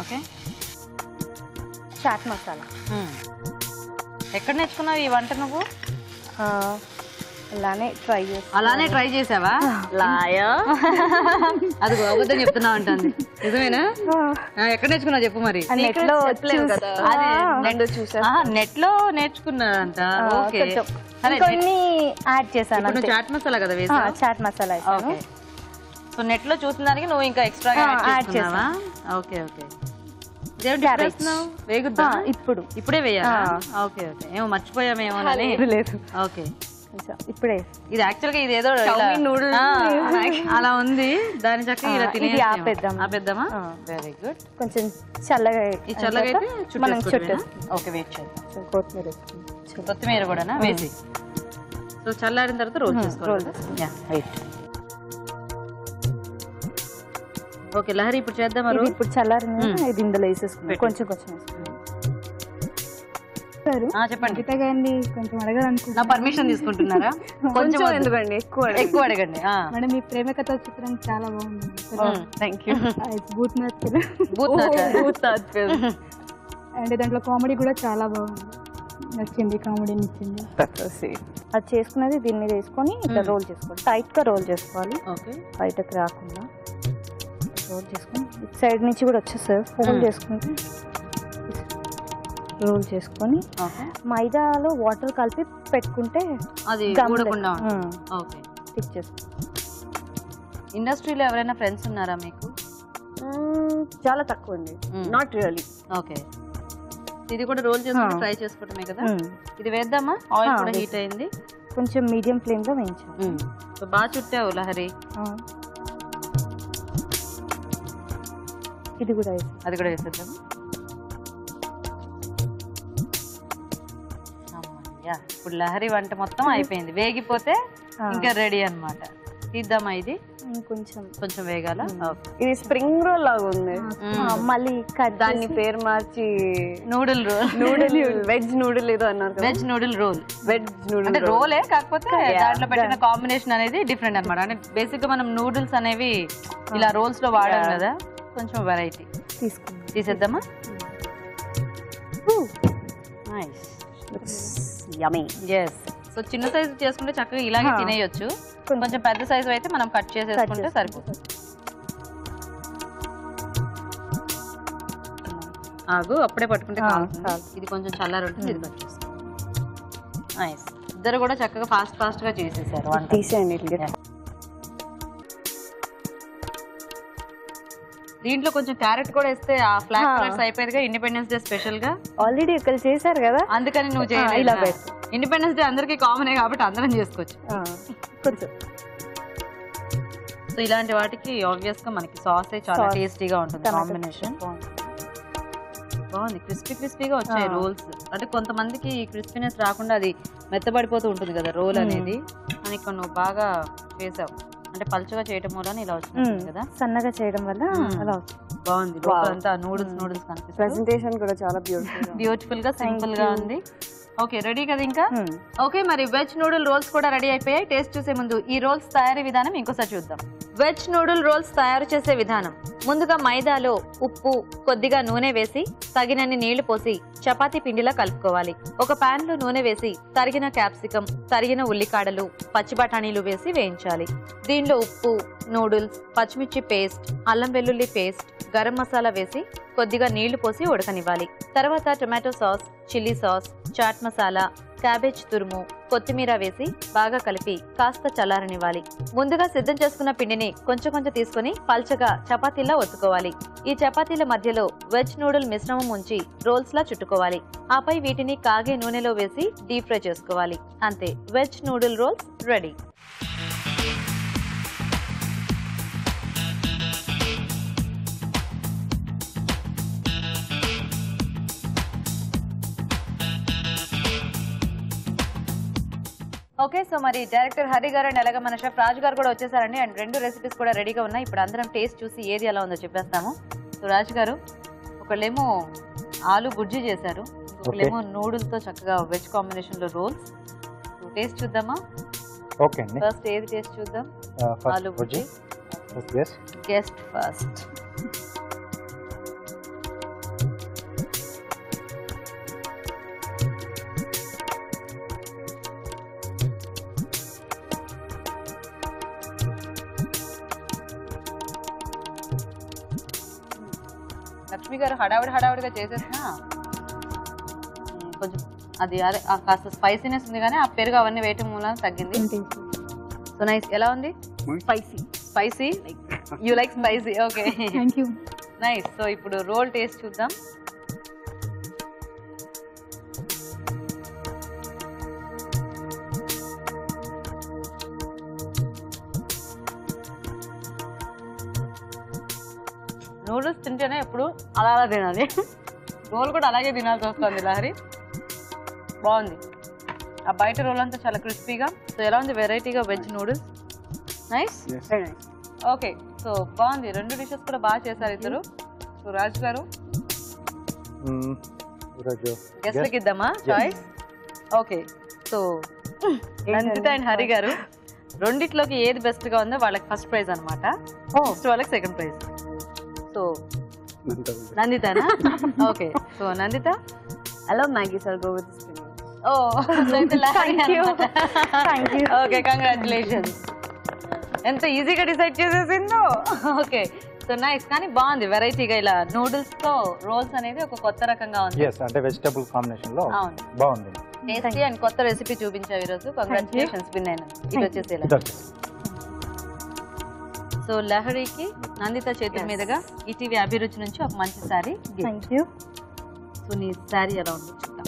Okay, chaat masala. ఎక్కడ నేర్చుకున్నావు ఈ వంట నువ్వు? అలానే ట్రై చేసావా? అది అబద్ధం చెప్తున్నావు అంటుంది. నిజమేనా? ఎక్కడ నేర్చుకున్నావు చెప్పు మరి. నెట్ లో నేర్చుకున్నారంట. ఓకే, కొన్ని యాడ్ చేశాను. చాట్ మసాలా కదా వేసా? Chaat masala. Okay, so net లో చూసిన దానికి నువ్వు ఇంకా ఎక్స్ట్రా యాడ్ చేసావా? Okay okay. వేగుద్దా? ఇప్పుడే వేయాలా? ఓకే ఓకే, ఏమో మర్చిపోయామేమో. లేదు, ఓకే ఇప్పుడే. ఇది యాక్చువల్ గా ఇది ఏదో అలా ఉంది, దాని చక్కగా ఇలా తినేసి ఆపేద్దామా? Very good. కొంచెం చల్లగా అయితే మనం ఓకే, వెయిట్ చేద్దాం. కొత్తిమీర కూడా వేసి, సో చల్లారిన తర్వాత రోల్ చేసుకోవాలి. ఓకే లహరి, ఇప్పుడు చేద్దామా? ఇప్పుడు చల్లారింది, ఇది ఇందులో వేసేసుకున్నాం. కొంచెం కొంచెం చెప్పండి. కొంచెం అడగాలనుకుంటున్నా. నా పర్మిషన్ తీసుకుంటున్నారా? కొంచెం ఎందుకండి, ఎక్కువ అడగండి. మేడం, మీ ప్రేమ కథ చిత్రం చాలా బాగుంది. Thank you. అంటే దాంట్లో కామెడీ కూడా చాలా బాగుంది, నచ్చింది, కామెడీ నచ్చింది. అది చేసుకున్నది దీని మీద వేసుకొని ఇట్లా రోల్ చేసుకోవాలి. టైట్ గా రోల్ చేసుకోవాలి, బయటకు రాకుండా రోల్ చేసుకొని. సైడ్ నుంచి కూడా వచ్చేస్తారు. ఫోల్డ్ చేసుకుంటే రోల్ చేసుకొని మైదాలో వాటర్ కలిపి పెట్టుకుంటే అది ఊడకుండా. ఓకే, స్టిక్ చేసుకో. ఇండస్ట్రీలో ఎవరైనా ఫ్రెండ్స్ ఉన్నారా మీకు? చాలా తక్కువ అండి, నాట్ రియల్లీ. ఓకే, ఇది కూడా రోల్ చేసుకుని ట్రై చేసుకోవటమే కదా. ఇది వేద్దామా? ఆయిల్ కూడా హీట్ అయింది, కొంచెం మీడియం ఫ్లేమ్ లో వేయించాలి. బాగా చుట్టావు లహరి. ఇది కూడా అది కూడా వేసేద్దాం. ఇప్పుడు లహరి వంట మొత్తం అయిపోయింది, వేగిపోతే ఇంకా రెడీ అన్నమాట. తీద్దామా ఇది ఇంకొంచెం కొంచెం వేగాల ఇది స్ప్రింగ్ రోల్ లాగా ఉంది. మళ్ళీ దాన్ని పేరు మార్చి noodle roll noodle veg noodle ఏదో అన్నారు కదా. Veg noodle roll. Veg noodle అంటే రోలే కాకపోతే దాంట్లో పెట్టిన కాంబినేషన్ అనేది డిఫరెంట్ అన్నమాట. అంటే బేసిక్ గా మనం నూడిల్స్ అనేవి ఇలా రోల్స్ లో వాడాం కదా, కొంచెం వెరైటీ. తీసేద్దామా? నైస్, యమ్మీ. ఎస్. సో చిన్న సైజు చేసుకుంటే చక్కగా ఇలాగే తినేయొచ్చు. కొంచెం పెద్ద సైజు అయితే మనం కట్ చేసేసుకుంటే సరిపోతుంది. ఆగు, అప్పుడే పట్టుకుంటే కాదు. ఇది కొంచెం చల్లారుంటుంది, ఇది కట్ చేస్తాం. నైస్. ఇద్దరు కూడా చక్కగా ఫాస్ట్ గా చేసేసారు. తీసేయండి. దీంట్లో కొంచెం క్యారెట్ కూడా వేస్తే ఆ ఫ్లాగ్ కలర్స్ అయిపోయేదిగా ఇండిపెండెన్స్ డే స్పెషల్ గా. ఆల్రెడీ ఒకళ్ళు చేశారు కదా, అందుకని నువ్వు చేయలేదు. ఇండిపెండెన్స్ డే అందరికీ కామనే కాబట్టి అందరం చేసుకోవచ్చు. కొంచెం సో ఇలాంటి వాటికి ఆబ్వియస్ గా మనకి సాస్ చాలా టేస్టీగా ఉంటుంది. కాంబినేషన్ బాగుంది. క్రిస్పీగా వచ్చాయి రోల్స్. అంటే కొంతమందికి క్రిస్పీనెస్ రాకుండా అది మెత్తబడిపోతూ ఉంటుంది కదా రోల్ అనేది. అని ఇక్కడ నువ్వు బాగా చేసావు. అంటే పల్చగా చేయడం వల్ల ఇలా వచ్చింది కదా, సన్నగా చేయడం వల్ల అలా బాగుంది. అంతా నూడిల్స్ కనిపిస్తుంది. ప్రెజెంటేషన్ కూడా చాలా బ్యూటిఫుల్ గా సింపుల్ గా ఉంది. ఓకే, రెడీ కదా ఇంకా? ఓకే, మరి వెజ్ నూడిల్ రోల్స్ కూడా రెడీ అయిపోయాయి. టేస్ట్ చూసే ముందు ఈ రోల్స్ తయారీ విధానం ఇంకోసారి చూద్దాం. వెజ్ నూడిల్ రోల్స్ తయారు చేసే విధానం: ముందుగా మైదాలో ఉప్పు, కొద్దిగా నూనె వేసి తగినన్ని నీళ్లు పోసి చపాతీ పిండిలా కలుపుకోవాలి. ఒక పాన్ లో నూనె వేసి తరిగిన క్యాప్సికం, తరిగిన ఉల్లికాడలు, పచ్చి బఠానీలు వేసి వేయించాలి. దీనిలో ఉప్పు, నూడిల్స్, పచ్చిమిర్చి పేస్ట్, అల్లం వెల్లుల్లి పేస్ట్, గరం మసాలా వేసి కొద్దిగా నీళ్లు పోసి ఉడకనివ్వాలి. తర్వాత tomato sauce, chilli sauce, chaat masala, cabbage తురుము, కొత్తిమీర వేసి బాగా కలిపి కాస్త చల్లారనివ్వాలి. ముందుగా సిద్ధం చేసుకున్న పిండిని కొంచెం తీసుకుని పల్చగా చపాతీలా ఒత్తుకోవాలి. ఈ చపాతీల మధ్యలో వెజ్ నూడిల్ మిశ్రమం ఉంచి రోల్స్ లా చుట్టుకోవాలి. ఆపై వీటిని కాగే నూనెలో వేసి డీప్ ఫ్రై చేసుకోవాలి. అంతే, veg noodle roles ready. Okay, so మరి డైరెక్టర్ హరి గారు అండ్ అలాగే మన షెఫ్ రాజు గారు కూడా వచ్చేసారండి. అండ్ 2 రెసిపీస్ కూడా రెడీగా ఉన్నాయి. ఇప్పుడు అందరం టేస్ట్ చూసి ఏది ఎలా ఉందో చెప్పేస్తాము. సో రాజు గారు, ఒకళ్ళేమో ఆలు బుర్జీ చేశారు, ఒకళ్ళేమో నూడిల్స్ తో చక్కగా వెజ్ కాంబినేషన్ లో రోల్స్. టేస్ట్ చూద్దామా? ఓకే అండి. ఫస్ట్ ఏది టేస్ట్ చూద్దాం? ఆలు బుర్జీ. Guest first. లక్ష్మి గారు హడావిడిగా చేసేసినా కొంచెం అది అదే కాస్త స్పైసీనెస్ ఉంది, కానీ ఆ పెరుగు అవన్నీ వేయటం మూలన తగ్గింది. So nice. ఎలా ఉంది? Spicy. You like spicy? Okay, nice. So ఇప్పుడు రోల్ టేస్ట్ చూద్దాం. నూడిల్స్ తింటేనే ఎప్పుడు అలా తినాలి, రోల్ కూడా అలాగే తినాల్సి వస్తుంది లహరి. బాగుంది. ఆ బయట రోల్ అంతా చాలా క్రిస్పీగా. సో ఎలా ఉంది వెరైటీగా veg noodles? Nice. Okay, so బాగుంది. 2 డిషెస్ కూడా బాగా చేశారు ఇద్దరు. సో రాజు గారు, గెస్ట్లకి ఇద్దామా choice? Okay, so Nandita and Hari garu, రెండిట్లోకి ఏది బెస్ట్ గా ఉందో వాళ్ళకి ఫస్ట్ ప్రైజ్ అనమాట, నెక్స్ట్ వాళ్ళకి సెకండ్ ప్రైజ్. సో నందితనా? Okay, so Nandita, I love Maggi, so I'll go with this spinach. Okay, congratulations. ఎంత ఈజీగా డిసైడ్ చేసేసిందో. Okay, so nice. కానీ బాగుంది వెరైటీగా ఇలా నూడిల్స్ తో రోల్స్ అనేది ఒక కొత్త రకంగా ఉంది. అంటే వెజిటబుల్ కాంబినేషన్ లో బాగుంది. టేస్టీ అండ్ కొత్త రెసిపీ చూపించావు ఈరోజు. కంగ్రాచులేషన్స్. విన్ అయినా ఇది వచ్చేసేలా. సో లహరికి నందిత చేతుల మీదుగా ఈటీవీ అభిరుచి నుంచి ఒక మంచి శారీ. సో నీ శారీ ఎలా ఉంది చూద్దాం.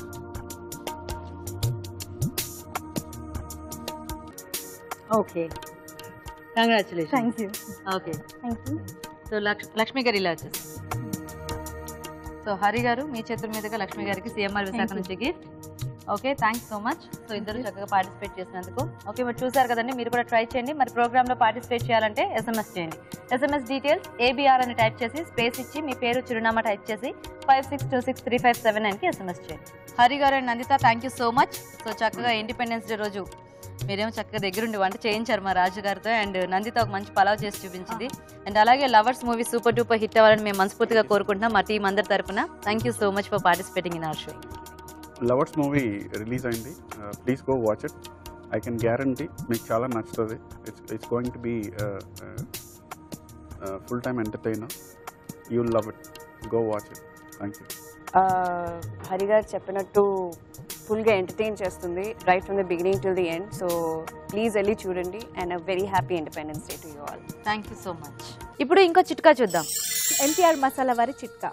Okay, congratulations. Okay, so Lakshmi గారు ఇలా వచ్చేసి. సో హరి గారు, మీ చేతుల మీదుగా లక్ష్మి గారికి సిఎంఆర్ విశాఖ నుంచి gift. Okay, thanks so much. So ఇద్దరు చక్కగా పార్టిసిపేట్ చేసినందుకు. ఓకే, మరి చూసారు కదండి, మీరు కూడా ట్రై చేయండి. మరి ప్రోగ్రామ్ లో పార్టిసిపేట్ చేయాలంటే SMS చేయండి. SMS డీటెయిల్స్ ABR అని టైప్ చేసి స్పేస్ ఇచ్చి మీ పేరు చిరునామా టైప్ చేసి 56263579కి SMS చేయండి. హరి గారు and Nandita, thank you so much. So చక్కగా ఇండిపెండెన్స్ డే రోజు మీరేమో చక్కగా దగ్గరుండి వంట చేయించారు మా రాజు గారితో. అండ్ నందిత ఒక మంచి పలావ్ చేసి చూపించింది. అండ్ అలాగే lovers movie super duper hit అవ్వాలని మేము మనస్ఫూర్తిగా కోరుకుంటున్నాం మా టీం అందరి తరపున. Thank you so much for participating in our show. Lovers movie release అయింది, please go watch it. I can guarantee మీకు చాలా నచ్చుతుంది. It's going to be full time entertainer. You will love it. Go watch it. Thank you. Hari garu చెప్పినట్టు ఫుల్గా entertain చేస్తుంది right from the beginning till the end. So please వెళ్ళి చూడండి. And a very happy independence day to you all. Thank you so much. ఇప్పుడు ఇంకో చిట్కా చూద్దాం. NTR masala వారి చిట్కా.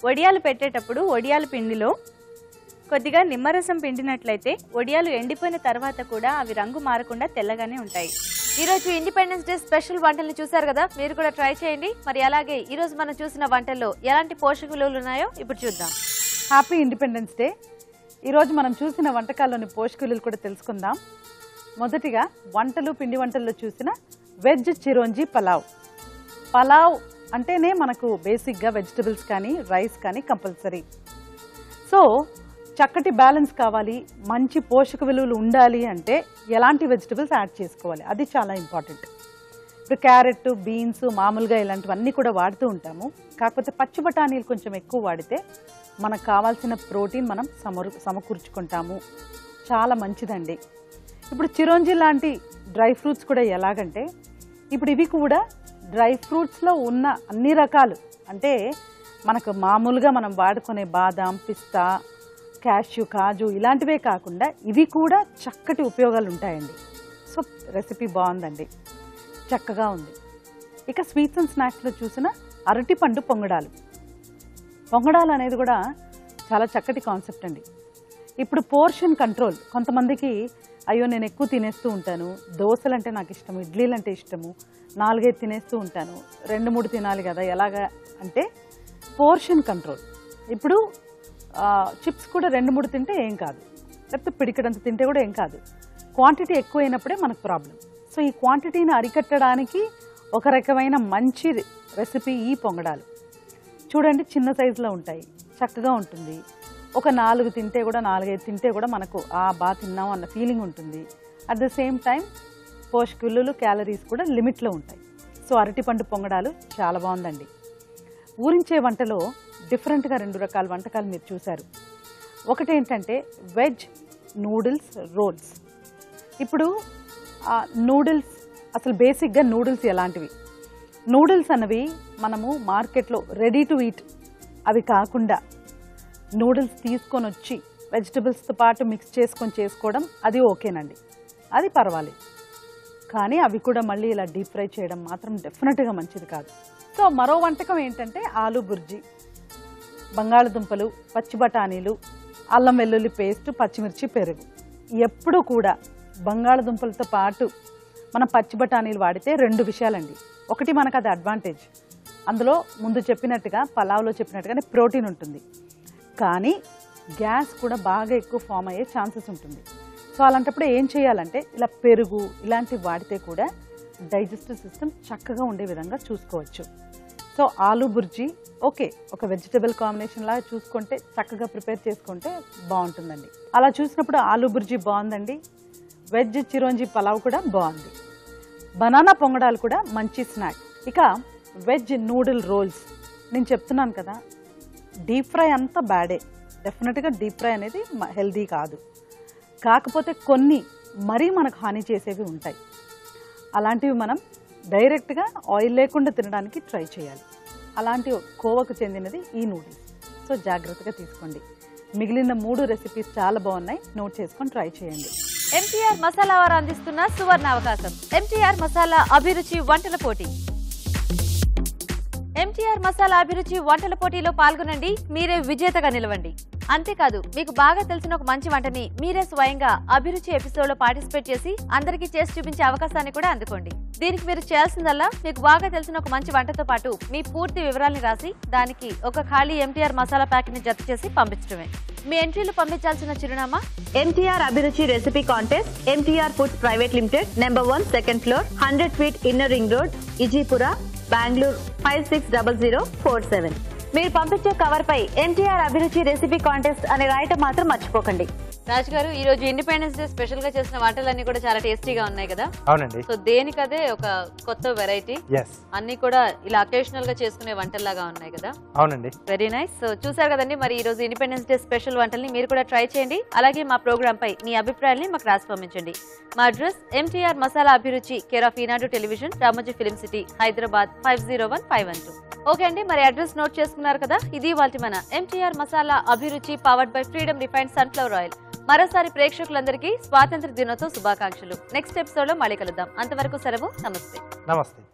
వడియాలు పెట్టేటప్పుడు వడియాల పిండిలో కొద్దిగా నిమ్మరసం పిండినట్లయితే వడియాలు ఎండిపోయిన తర్వాత కూడా అవి రంగు మారకుండా తెల్లగానే ఉంటాయి. ఈరోజు ఇండిపెండెన్స్ డే స్పెషల్ వంటల్ని చూసారు కదా, మీరు కూడా ట్రై చేయండి. మరి అలాగే ఈరోజు మనం చూసిన వంటల్లో ఎలాంటి పోషక విలువలు ఉన్నాయో ఇప్పుడు చూద్దాం. Happy independence day. ఈరోజు మనం చూసిన వంటకాల్లోని పోషక విలువలు కూడా తెలుసుకుందాం. మొదటిగా వంటలు, పిండి వంటల్లో చూసిన వెజ్ చిరోంజి పలావ్. పలావ్ అంటేనే మనకు బేసిక్గా వెజిటబుల్స్ కానీ రైస్ కానీ కంపల్సరీ. సో చక్కటి బ్యాలెన్స్ కావాలి, మంచి పోషక విలువలు ఉండాలి అంటే ఎలాంటి వెజిటబుల్స్ యాడ్ చేసుకోవాలి, అది చాలా ఇంపార్టెంట్. ఇప్పుడు క్యారెట్, బీన్స్ మామూలుగా ఇలాంటివన్నీ కూడా వాడుతూ ఉంటాము. కాకపోతే పచ్చి బఠానీలు కొంచెం ఎక్కువ వాడితే మనకు కావాల్సిన ప్రోటీన్ మనం సమకూర్చుకుంటాము. చాలా మంచిదండి. ఇప్పుడు చిరోంజి లాంటి డ్రై ఫ్రూట్స్ కూడా ఎలాగంటే, ఇప్పుడు ఇవి కూడా డ్రై ఫ్రూట్స్లో ఉన్న అన్ని రకాలు, అంటే మనకు మామూలుగా మనం వాడుకునే బాదాం, పిస్తా, క్యాష్యూ, కాజు ఇలాంటివే కాకుండా ఇవి కూడా చక్కటి ఉపయోగాలు ఉంటాయండి. సో రెసిపీ బాగుందండి, చక్కగా ఉంది. ఇక స్వీట్స్ అండ్ స్నాక్స్లో చూసిన అరటిపండు పొంగడాలు. పొంగడాలు అనేది కూడా చాలా చక్కటి కాన్సెప్ట్ అండి. ఇప్పుడు పోర్షన్ కంట్రోల్. కొంతమందికి అయ్యో నేను ఎక్కువ తినేస్తూ ఉంటాను, దోశలు అంటే నాకు ఇష్టము, ఇడ్లీలు అంటే ఇష్టము, 4-5 తినేస్తూ ఉంటాను, 2-3 తినాలి కదా ఎలాగా అంటే పోర్షన్ కంట్రోల్. ఇప్పుడు చిప్స్ కూడా 2-3 తింటే ఏం కాదు, లేకపోతే పిడికడంత తింటే కూడా ఏం కాదు. క్వాంటిటీ ఎక్కువైనప్పుడే మనకు ప్రాబ్లం. సో ఈ క్వాంటిటీని అరికట్టడానికి ఒక రకమైన మంచి రెసిపీ ఈ పొంగడాలు. చూడండి, చిన్న సైజులో ఉంటాయి, చక్కగా ఉంటుంది. ఒక 4 తింటే కూడా 4-5 తింటే కూడా మనకు బాగా తిన్నాం అన్న ఫీలింగ్ ఉంటుంది. అట్ ద సేమ్ టైం పోషక విలువలు, క్యాలరీస్ కూడా లిమిట్లో ఉంటాయి. సో అరటిపండు పొంగడాలు చాలా బాగుందండి. ఊరించే వంటలో డిఫరెంట్గా 2 రకాల వంటకాలు మీరు చూశారు. ఒకటి ఏంటంటే వెజ్ నూడిల్స్ రోల్స్. ఇప్పుడు నూడిల్స్ అసలు బేసిక్గా నూడిల్స్ ఎలాంటివి? నూడిల్స్ అన్నవి మనము మార్కెట్లో రెడీ టు ఈట్ అవి కాకుండా నూడిల్స్ తీసుకొని వచ్చి వెజిటబుల్స్తో పాటు మిక్స్ చేసుకొని చేసుకోవడం అది ఓకేనండి, అది పర్వాలేదు. కానీ అవి కూడా మళ్ళీ ఇలా డీప్ ఫ్రై చేయడం మాత్రం డెఫినెట్గా మంచిది కాదు. సో మరో వంటకం ఏంటంటే ఆలూ బుర్జీ. బంగాళదుంపలు, పచ్చి బఠానీలు, అల్లం వెల్లుల్లి పేస్ట్, పచ్చిమిర్చి, పెరుగు. ఎప్పుడూ కూడా బంగాళదుంపలతో పాటు మనం పచ్చి బఠానీలు వాడితే 2 విషయాలండి. ఒకటి మనకు అది అడ్వాంటేజ్, అందులో ముందు చెప్పినట్టుగా పలావ్లో చెప్పినట్టుగానే ప్రోటీన్ ఉంటుంది, కానీ గ్యాస్ కూడా బాగా ఎక్కువ ఫామ్ అయ్యే ఛాన్సెస్ ఉంటుంది. సో అలాంటప్పుడు ఏం చేయాలంటే ఇలా పెరుగు ఇలాంటివి వాడితే కూడా డైజెస్టివ్ సిస్టమ్ చక్కగా ఉండే విధంగా చూసుకోవచ్చు. సో ఆలూ బుర్జీ ఓకే, ఒక వెజిటబుల్ కాంబినేషన్ లాగా చూసుకుంటే చక్కగా ప్రిపేర్ చేసుకుంటే బాగుంటుందండి. అలా చూసినప్పుడు ఆలూ బుర్జీ బాగుందండి. వెజ్ చిరోంజి పలావ్ కూడా బాగుంది. బనానా పొంగడాలు కూడా మంచి స్నాక్. ఇక వెజ్ నూడిల్ రోల్స్ నేను చెప్తున్నాను కదా, డీప్ ఫ్రై అంతా బ్యాడే, డెఫినెట్గా డీప్ ఫ్రై అనేది హెల్దీ కాదు. కాకపోతే కొన్ని మరీ మనకు హాని చేసేవి ఉంటాయి, అలాంటివి మనం డైరెక్ట్గా ఆయిల్ లేకుండా తినడానికి ట్రై చేయాలి. అలాంటి కోవకు చెందినది ఈ నూడిల్స్. సో జాగ్రత్తగా తీసుకోండి. మిగిలిన 3 రెసిపీస్ చాలా బాగున్నాయి, నోట్ చేసుకొని ట్రై చేయండి. MTR మసాలా వారు అందిస్తున్న సువర్ణ అవకాశం, MTR మసాలా అభిరుచి వంటల పోటీ. MTR మసాలా అభిరుచి వంటల పోటీలో పాల్గొనండి, మీరే విజేతగా నిలవండి. అంతేకాదు మీకు బాగా తెలిసిన ఒక మంచి వంటని మీరే స్వయంగా అభిరుచి ఎపిసోడ్ లో పార్టిసిపేట్ చేసి అందరికీ చేసి చూపించే అవకాశాన్ని కూడా అందుకోండి. దీనికి మీరు చేయాల్సిందల్లా మీకు బాగా తెలిసిన ఒక మంచి వంటతో పాటు మీ పూర్తి వివరాల్ని రాసి దానికి ఒక ఖాళీ ఎంటీఆర్ మసాలా ప్యాకెట్ ని జత చేసి పంపించడమే. మీ ఎంట్రీలు పంపించాల్సిన చిరునామా ఎంటీఆర్ అభిరుచి recipe contest, MTR foods private limited, number 1, second floor, 100 feet inner ring road, Ejipura, Bengaluru 560047. మీరు పంపించే కవర్ పై ఎన్టీఆర్ అభిరుచి రెసిపీ కాంటెస్ట్ అని రాయటం మాత్రం మర్చిపోకండి. రాజు గారు, ఈ రోజు ఇండిపెండెన్స్ డే స్పెషల్ గా చేసిన వంటలన్నీ కూడా చాలా టేస్టీగా ఉన్నాయి కదా? అవునండి. సో దేనికదే ఒక కొత్త వెరైటీ, అన్ని కూడా ఇలా అకేషనల్ గా చేసుకునే వంటల్లాగా ఉన్నాయి కదా? అవునండి. Very nice. సో చూసారు కదండి, మరి ఈ రోజు ఇండిపెండెన్స్ డే స్పెషల్ వంటల్ని మీరు కూడా ట్రై చేయండి. అలాగే మా ప్రోగ్రామ్ పై మీ అభిప్రాయాల్ని మాకు రాసి పంపించండి. మా అడ్రస్ ఎంటీఆర్ మసాలా అభిరుచి, care of Eenadu television, Ramoji film city, Hyderabad 501512. Okay అండి, మరి అడ్రస్ నోట్ చేసుకున్నారు కదా? ఇది వాటి మన ఎంటీఆర్ మసాలా అభిరుచి powered by freedom refined sunflower oil. మరోసారి ప్రేక్షకులందరికీ స్వాతంత్ర దినోత్సవ శుభాకాంక్షలు. నెక్స్ట్ ఎపిసోడ్ లో మళ్ళీ కలుద్దాం. అంతవరకు సెలవు. నమస్తే.